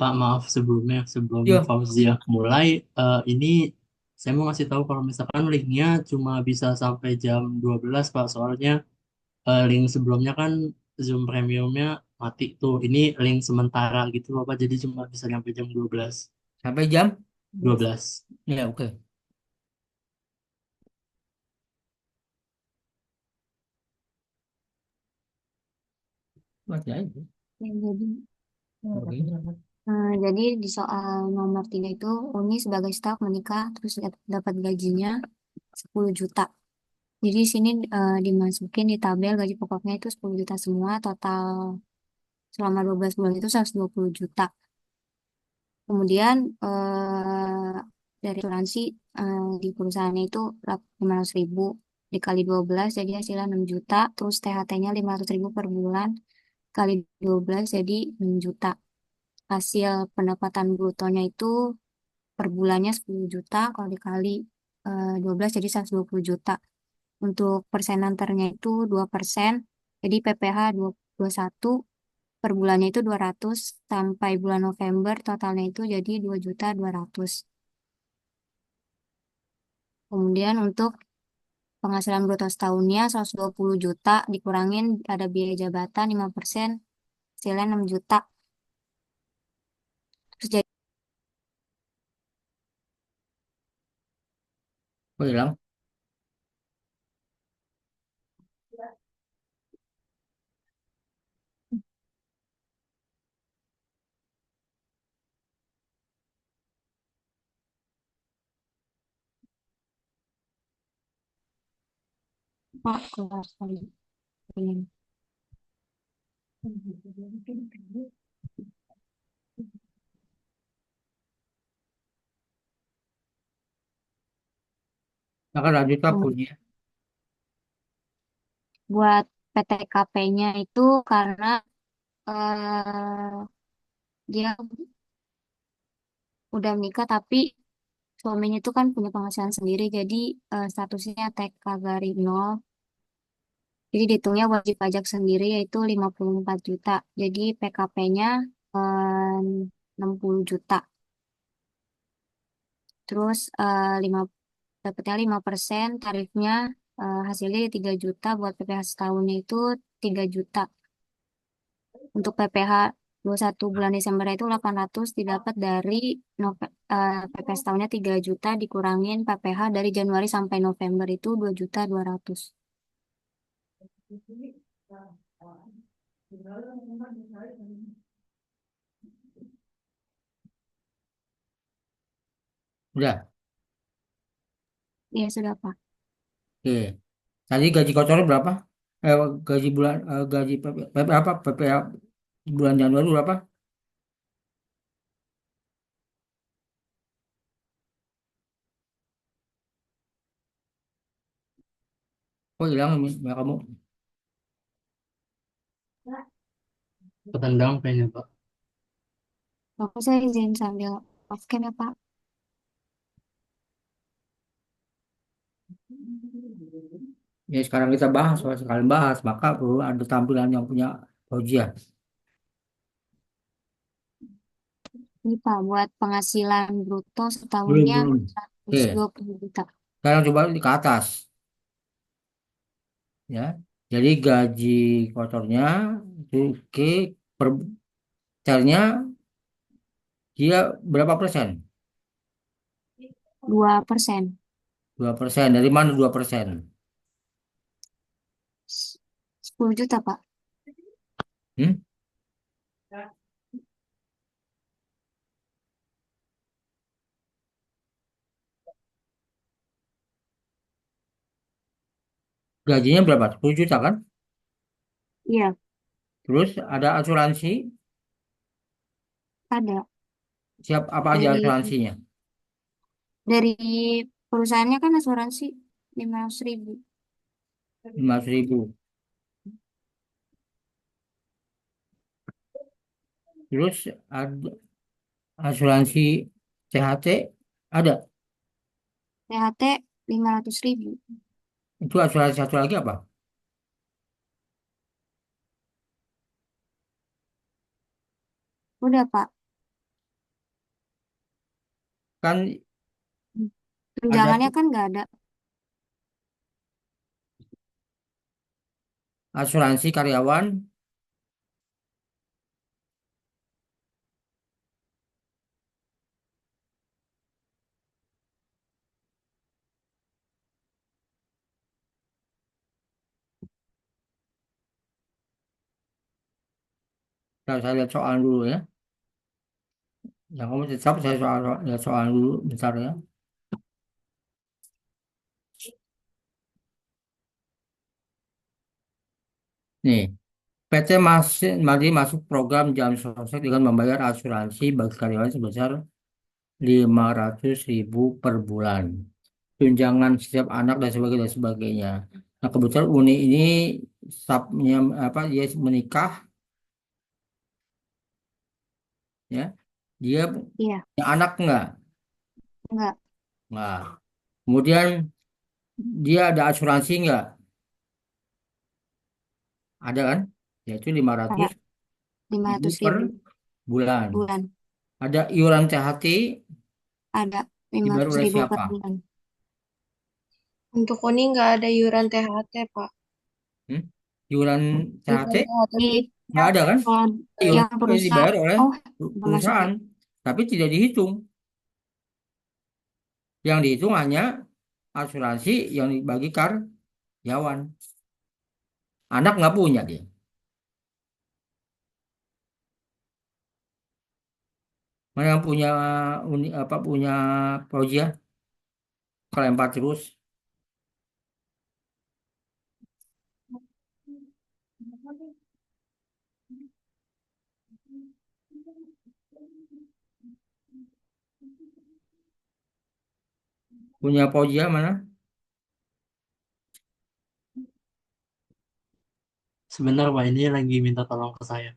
Pak maaf sebelumnya, sebelum Ya, Fauzia mulai, ini saya mau ngasih tahu kalau misalkan linknya cuma bisa sampai jam 12 Pak, soalnya link sebelumnya kan Zoom Premiumnya mati tuh. Ini link sementara gitu loh Pak, jadi cuma bisa sampai jam 12. sampai jam. 12. Ya, oke. Masih aja. Ya, jadi, Oke. jadi di soal nomor 3 itu Uni sebagai staf menikah terus dapat gajinya 10 juta. Jadi di sini dimasukin di tabel gaji pokoknya itu 10 juta semua, total selama 12 bulan itu 120 juta. Kemudian dari asuransi di perusahaannya itu 500 ribu dikali 12 jadi hasilnya 6 juta. Terus THT-nya 500 ribu per bulan kali 12 jadi 6 juta. Hasil pendapatan brutonya itu per bulannya 10 juta kalau dikali 12 jadi 120 juta. Untuk persenanternya itu 2%. Jadi PPh 21 per bulannya itu 200 sampai bulan November totalnya itu jadi 2.200.000. Kemudian untuk penghasilan bruto setahunnya 120 juta dikurangin ada biaya jabatan 5% hasilnya 6 juta. Terus jadi Kok hilang? Pak keluar sekali. Akan lanjut Pak Ujia. Buat PTKP-nya itu karena eh, dia udah menikah tapi suaminya itu kan punya penghasilan sendiri jadi statusnya TK garis nol. Jadi dihitungnya wajib pajak sendiri yaitu 54 juta. Jadi PKP-nya 60 juta. Terus dapatnya 5% tarifnya hasilnya 3 juta buat PPh setahunnya itu 3 juta. Untuk PPh 21 bulan Desember itu 800 didapat dari PPh setahunnya 3 juta dikurangin PPh dari Januari sampai November itu 2.200.000. Udah. Ya sudah Pak. Oke. Tadi gaji kotornya berapa? Gaji bulan gaji PP apa? PPh bulan Januari berapa? Kok hilang ya kamu? Ketendang kayaknya Pak. Bapak saya izin sambil off cam ya Pak. Ya sekarang kita bahas, kalau sekalian bahas, maka perlu ada tampilan yang punya Fauzia. Ini Pak buat penghasilan bruto Belum, setahunnya belum. Oke, 120 juta. sekarang coba ke atas, ya. Jadi gaji kotornya itu ke per carnya dia berapa persen? 2%. 2%. Dari mana 2%? 10 juta Pak. Hmm? Gajinya berapa? 10 juta kan? Iya, Terus ada asuransi. ada. Siap apa aja Dari asuransinya? dari perusahaannya kan asuransi 500.000. 500.000. Terus ada asuransi CHT ada. THT 500.000. Itu asuransi satu lagi apa? Udah Pak. Kan ada Tunjangannya kan nggak ada. asuransi karyawan. Saya lihat soal dulu ya. Yang kamu tetap saya lihat soal dulu bentar ya. Nih, PT masih masuk program Jam Sostek dengan membayar asuransi bagi karyawan sebesar 500.000 per bulan. Tunjangan setiap anak dan sebagainya dan sebagainya. Nah, kebetulan Uni ini subnya apa dia menikah ya. Dia Iya, punya anak enggak? nggak Nah, kemudian dia ada asuransi enggak? Ada kan? Yaitu lima ada ratus lima ribu ratus per ribu bulan. bulan. Ada iuran THT Ada lima dibayar ratus oleh ribu per siapa? bulan. Untuk Uni nggak ada iuran THT, Pak. Hmm? Iuran THT Iuran THT Di itu nggak ada kan? kalau Iuran yang THT dibayar perusahaan, oleh oh belum masuk ya. perusahaan, tapi tidak dihitung. Yang dihitung hanya asuransi yang dibagi karyawan. Anak nggak punya dia. Mana yang punya apa punya Fauzia? Kelempar terus. Punya Fauzia mana? Sebentar Pak, ini lagi minta tolong ke saya.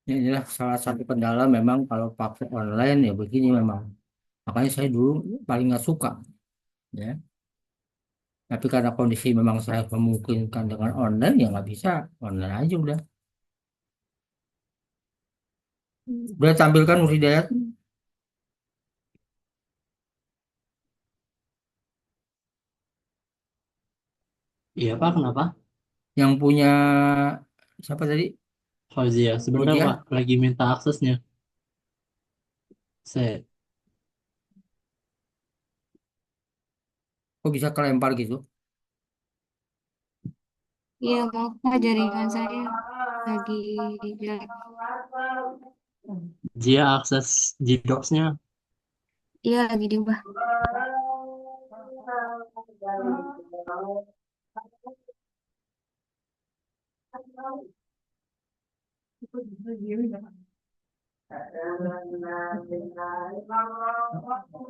Ya, inilah salah satu kendala memang kalau pakai online ya begini memang. Makanya saya dulu paling nggak suka, ya. Tapi karena kondisi memang saya memungkinkan dengan online ya nggak bisa online aja udah. Udah tampilkan Nur Hidayat Iya Pak, kenapa? yang punya siapa tadi? Fauzia, sebentar Pak, Fauzia, lagi minta aksesnya. Saya, kok bisa kelempar gitu? Iya, maaf Pak, jaringan saya lagi jelek. Dia akses Gdocs-nya. Iya, lagi diubah.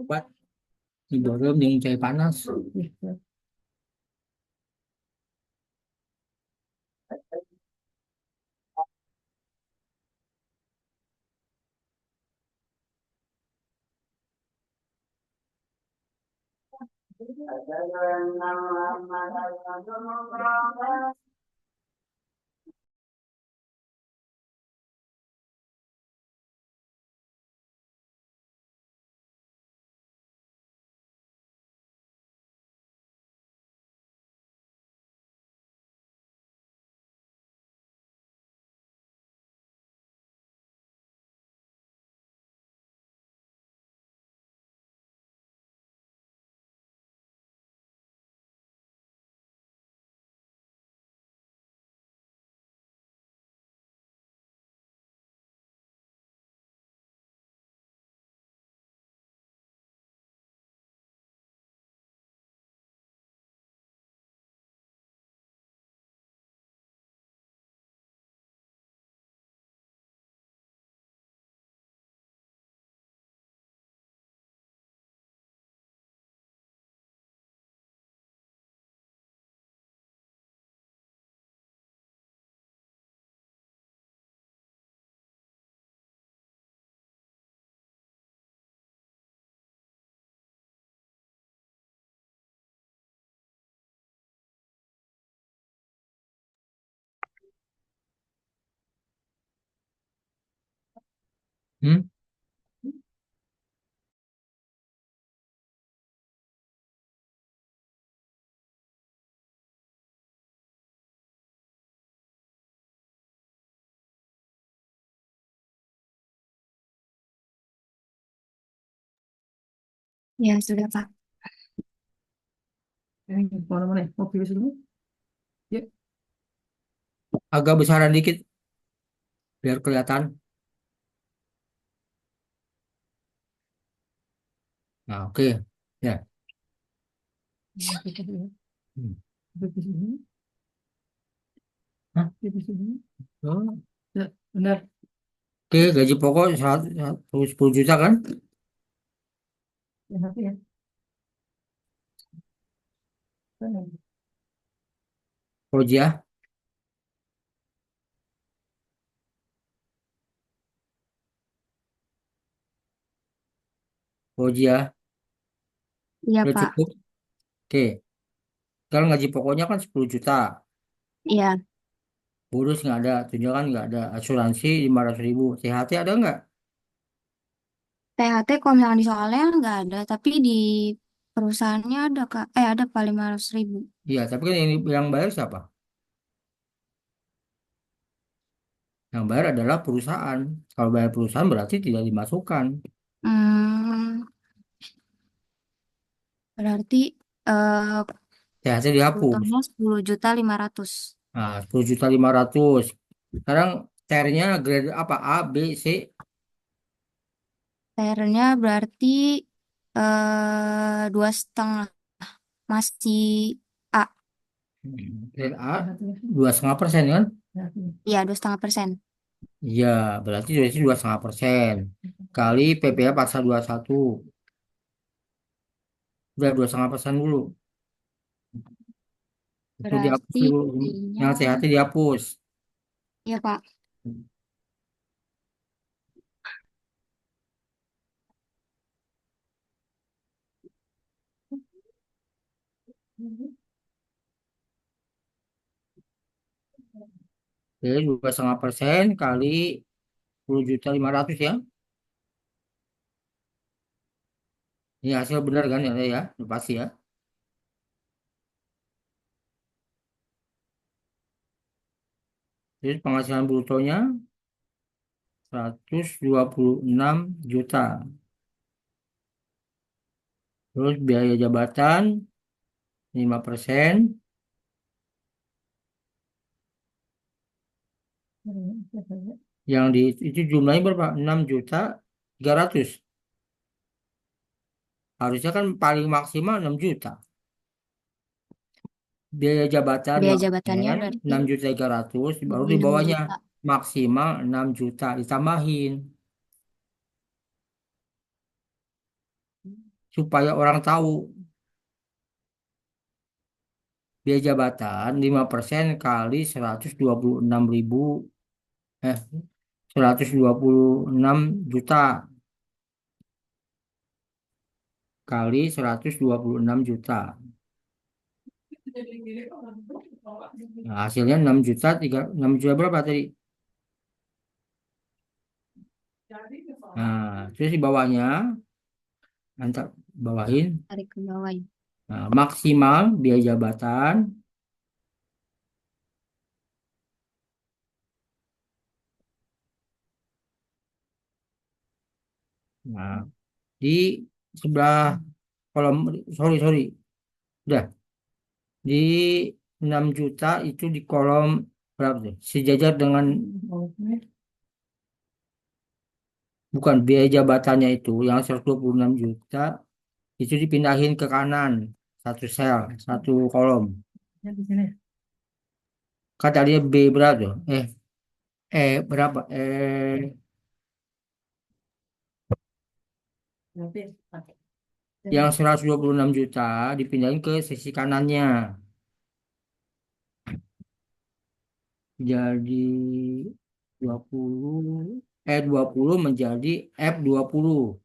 Obat didorong yang cai panas. Hmm? Ya, sudah Pak. Mana-mana ya? Mau pilih sini? Ya. Agak besaran dikit biar kelihatan. Nah, oke. Ya. Hmm. Hah? Oh, ya, benar. Oke, gaji pokok 10 juta kan? Ya. Fauziah, Fauziah, Iya udah Pak. cukup. Oke, sekarang gaji pokoknya kan 10 juta. Iya, Bonus nggak ada, tunjangan nggak ada, asuransi 500.000. THT ada nggak? THT kalau misalnya di soalnya nggak ada, tapi di perusahaannya ada Kak. Ada Pak 500.000. Iya, tapi kan yang bayar siapa? Yang bayar adalah perusahaan. Kalau bayar perusahaan berarti tidak dimasukkan. Hmm, berarti eh THT dihapus. totalnya 10.500.000. Nah, 10.500.000. Sekarang TR-nya grade apa? A, B, C. TR-nya berarti 2,5 masih A. Grade A 2,5% kan? Iya, 2,5%. Iya, berarti dari 2,5%. kali PPh pasal 21. Udah 2,5% dulu. Itu dihapus Berarti dulu. jadinya, Yang sehatnya dihapus. ya Pak, Jadi 2,5% kali 10.500.000 ya. Ini hasil benar kan ya, ya? Udah pasti ya. Jadi penghasilan brutonya 126 juta. Terus biaya jabatan 5%. Yang di itu jumlahnya berapa? 6.300.000. Harusnya kan paling maksimal 6 juta. Biaya jabatan biaya jabatannya 5%, berarti 6.300.000, baru jadi di 6 bawahnya juta. maksimal 6 juta ditambahin supaya orang tahu biaya jabatan 5% kali 126.000, 126 juta kali 126 juta. Nah, hasilnya 6 juta 6 juta berapa tadi? Nah, terus di bawahnya antar bawahin. Tarik ke bawah ya. Nah, maksimal biaya jabatan. Nah, di sebelah kolom, sorry sorry, udah di 6 juta itu di kolom berapa tuh? Sejajar dengan, bukan biaya jabatannya itu yang 126 juta itu dipindahin ke kanan satu sel, satu kolom. Kata dia B berapa tuh? Berapa? Yang 126 juta dipindahin ke sisi kanannya. Jadi 20, 20 menjadi F20.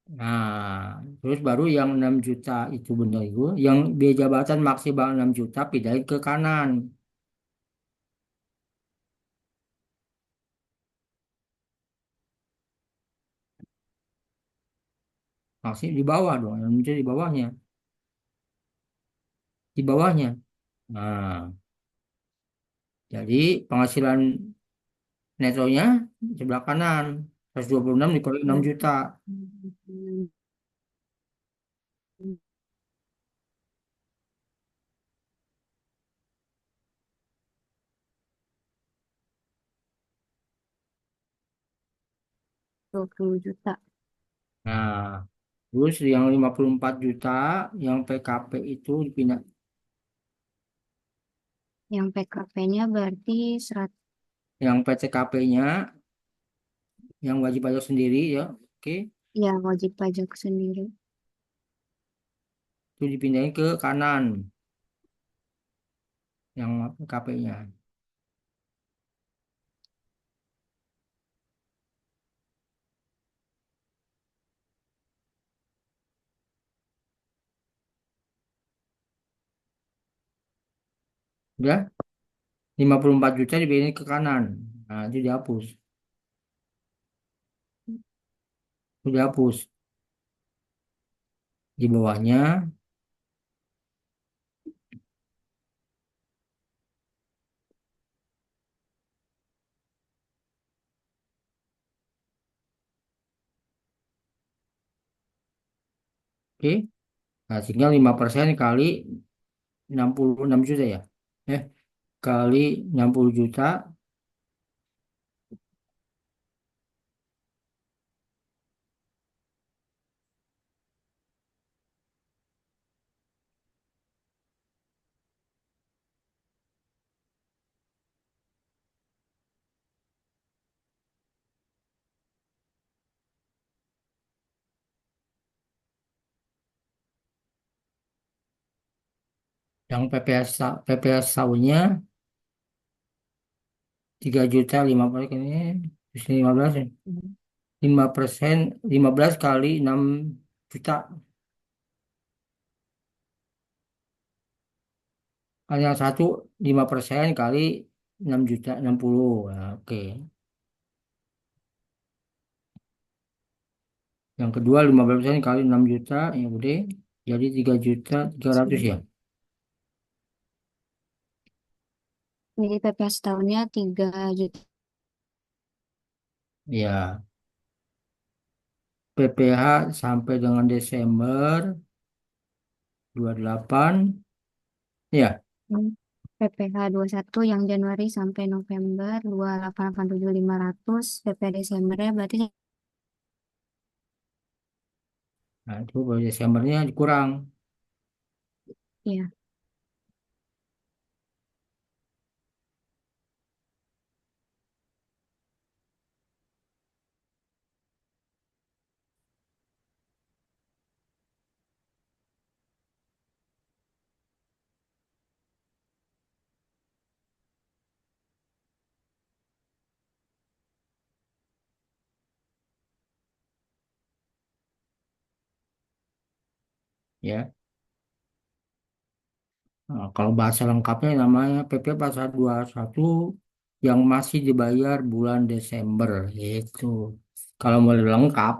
Nah, terus baru yang 6 juta itu benar itu, yang biaya jabatan maksimal 6 juta pindahin ke kanan. Maksudnya di bawah dong, yang muncul di bawahnya, di bawahnya. Nah, jadi penghasilan netonya sebelah kanan, 126 dikali 6 juta. 20 juta. Nah, terus yang 54 juta, yang PKP itu dipindah, Yang PKP-nya berarti yang PTKP-nya, yang wajib pajak sendiri ya, oke, ya wajib pajak sendiri. itu dipindahin ke kanan, yang PKP-nya. Udah, 54 juta dipindahin ke kanan. Nah, itu dihapus. Itu dihapus. Di bawahnya, oke. Nah, tinggal 5% kali 66 juta ya. Eh, kali 60 juta, Yang PPh tahunnya 3.050.000 ini terus 15 ya. 5%, 15 kali 6 juta. Kalau yang satu 5% kali 6 juta 60. Nah, oke. Yang kedua 15% kali 6 juta ya udah jadi 3.300.000 ya. Jadi PPh setahunnya 3 juta. Ya, PPh sampai dengan Desember 28 ya. PPh satu yang Januari sampai November 2887.500. PPh Desembernya berarti Nah, itu baru Desembernya dikurang ya. ya. Nah, kalau bahasa lengkapnya namanya PP Pasal 21 yang masih dibayar bulan Desember itu. Kalau mau lengkap,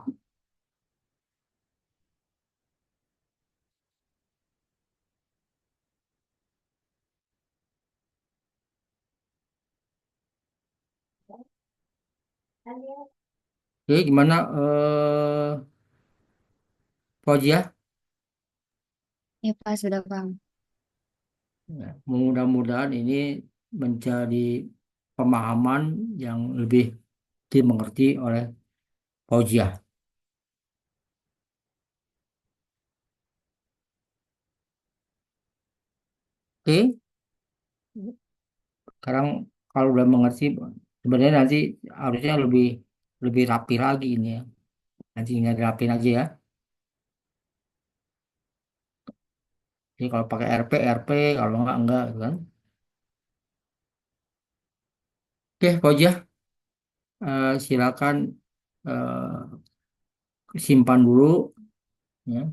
oke gimana Fauzia? Ya Pak, sudah Bang. Ya, mudah-mudahan ini menjadi pemahaman yang lebih dimengerti oleh Fauzia. Oke, sekarang kalau udah mengerti, sebenarnya nanti harusnya lebih lebih rapi lagi ini ya. Nanti tinggal dirapin aja ya. Jadi kalau pakai RP, RP, kalau enggak gitu kan. Oke, Fauzia, silakan simpan dulu, ya.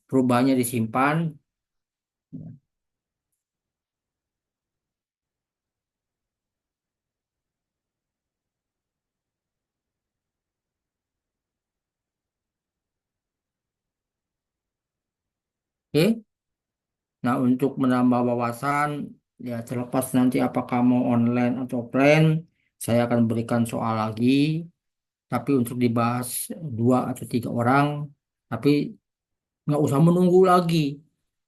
Perubahannya disimpan. Oke. Nah, untuk menambah wawasan, ya terlepas nanti apakah mau online atau offline, saya akan berikan soal lagi. Tapi untuk dibahas 2 atau 3 orang, tapi nggak usah menunggu lagi.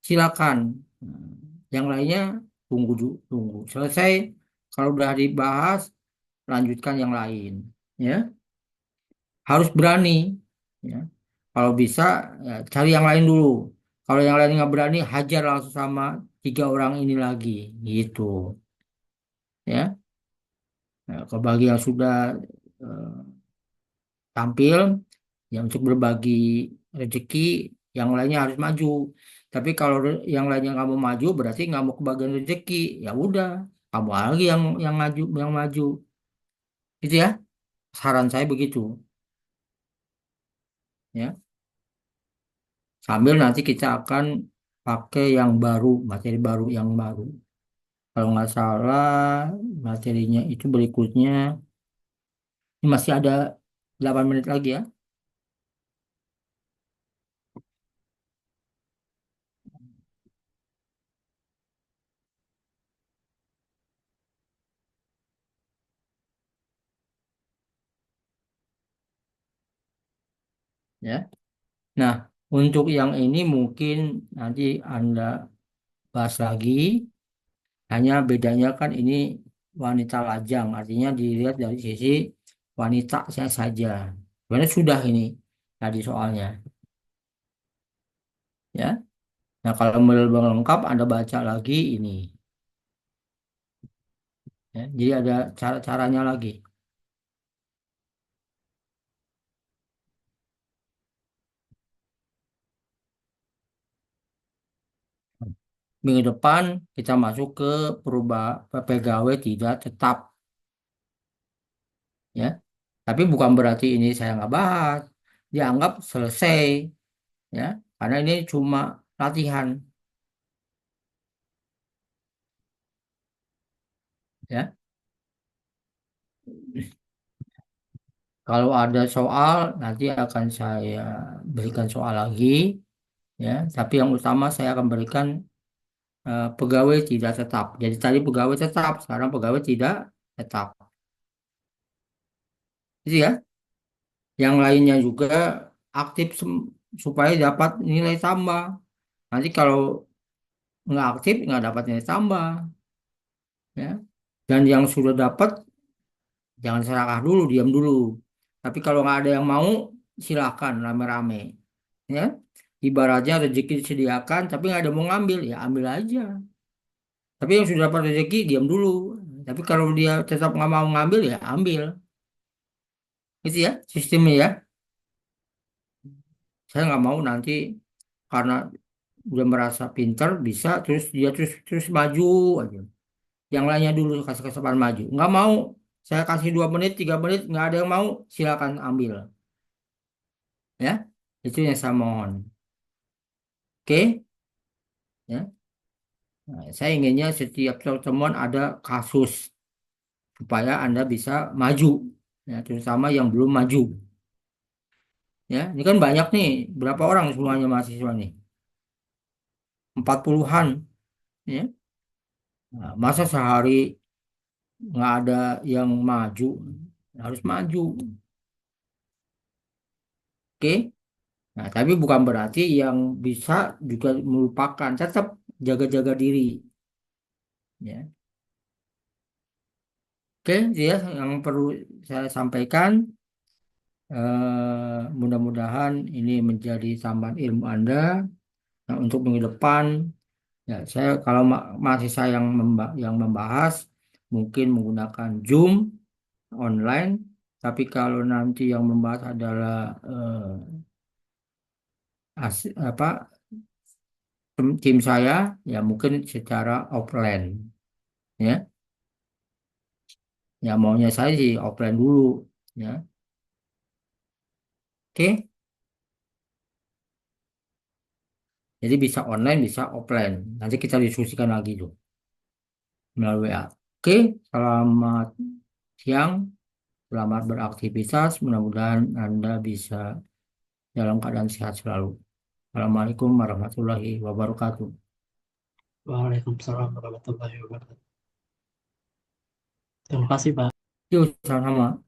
Silakan. Nah, yang lainnya tunggu. Selesai. Kalau udah dibahas, lanjutkan yang lain. Ya, harus berani. Ya. Kalau bisa, ya, cari yang lain dulu. Kalau yang lain nggak berani, hajar langsung sama 3 orang ini lagi, gitu. Ya, nah, kalau bagi yang sudah eh, tampil, ya untuk berbagi rezeki, yang lainnya harus maju. Tapi kalau yang lainnya nggak mau maju, berarti nggak mau kebagian rezeki. Ya udah, kamu lagi yang maju. Itu ya, saran saya begitu. Ya, sambil nanti kita akan pakai yang baru, materi baru yang baru. Kalau nggak salah materinya itu berikutnya. Ini masih ada 8 menit lagi ya. Ya. Nah, untuk yang ini mungkin nanti Anda bahas lagi. Hanya bedanya kan ini wanita lajang, artinya dilihat dari sisi wanita saja. Sebenarnya sudah ini tadi soalnya. Ya. Nah, kalau mau lebih lengkap Anda baca lagi ini. Ya. Jadi ada cara-caranya lagi. minggu depan kita masuk ke pegawai tidak tetap, ya. Tapi bukan berarti ini saya nggak bahas, dianggap selesai, ya, karena ini cuma latihan, ya. Kalau ada soal nanti akan saya berikan soal lagi, ya. Tapi yang utama saya akan berikan pegawai tidak tetap. Jadi tadi pegawai tetap, sekarang pegawai tidak tetap. Itu ya. Yang lainnya juga aktif supaya dapat nilai tambah. Nanti kalau nggak aktif nggak dapat nilai tambah, ya. Dan yang sudah dapat jangan serakah dulu, diam dulu. Tapi kalau nggak ada yang mau, silakan rame-rame, ya. Ibaratnya rezeki disediakan, tapi nggak ada yang mau ngambil, ya ambil aja. Tapi yang sudah dapat rezeki diam dulu. Tapi kalau dia tetap nggak mau ngambil, ya ambil. Itu ya sistemnya ya. Saya nggak mau nanti karena udah merasa pinter bisa terus dia terus terus maju aja. Yang lainnya dulu kasih kesempatan maju. Nggak mau. Saya kasih 2 menit, 3 menit, nggak ada yang mau, silakan ambil. Ya, itu yang saya mohon. Oke, ya. Nah, saya inginnya setiap pertemuan ada kasus supaya Anda bisa maju, ya, terutama yang belum maju. Ya, ini kan banyak nih. Berapa orang semuanya mahasiswa nih? 40-an. Ya. Nah, masa sehari nggak ada yang maju? Harus maju. Oke. Nah, tapi bukan berarti yang bisa juga melupakan. Tetap jaga-jaga diri. Ya. Oke, itu ya yang perlu saya sampaikan. Mudah-mudahan ini menjadi tambahan ilmu Anda. Nah, untuk minggu depan, ya saya kalau masih saya yang membahas, mungkin menggunakan Zoom online. Tapi kalau nanti yang membahas adalah apa tim saya, ya mungkin secara offline, ya. Ya maunya saya sih offline dulu, ya. Oke, jadi bisa online, bisa offline. Nanti kita diskusikan lagi tuh melalui WA. Oke, selamat siang, selamat beraktivitas. Mudah-mudahan Anda bisa dalam keadaan sehat selalu. Assalamualaikum warahmatullahi wabarakatuh. Waalaikumsalam warahmatullahi wabarakatuh. Terima kasih, Pak. Yuk, sama-sama.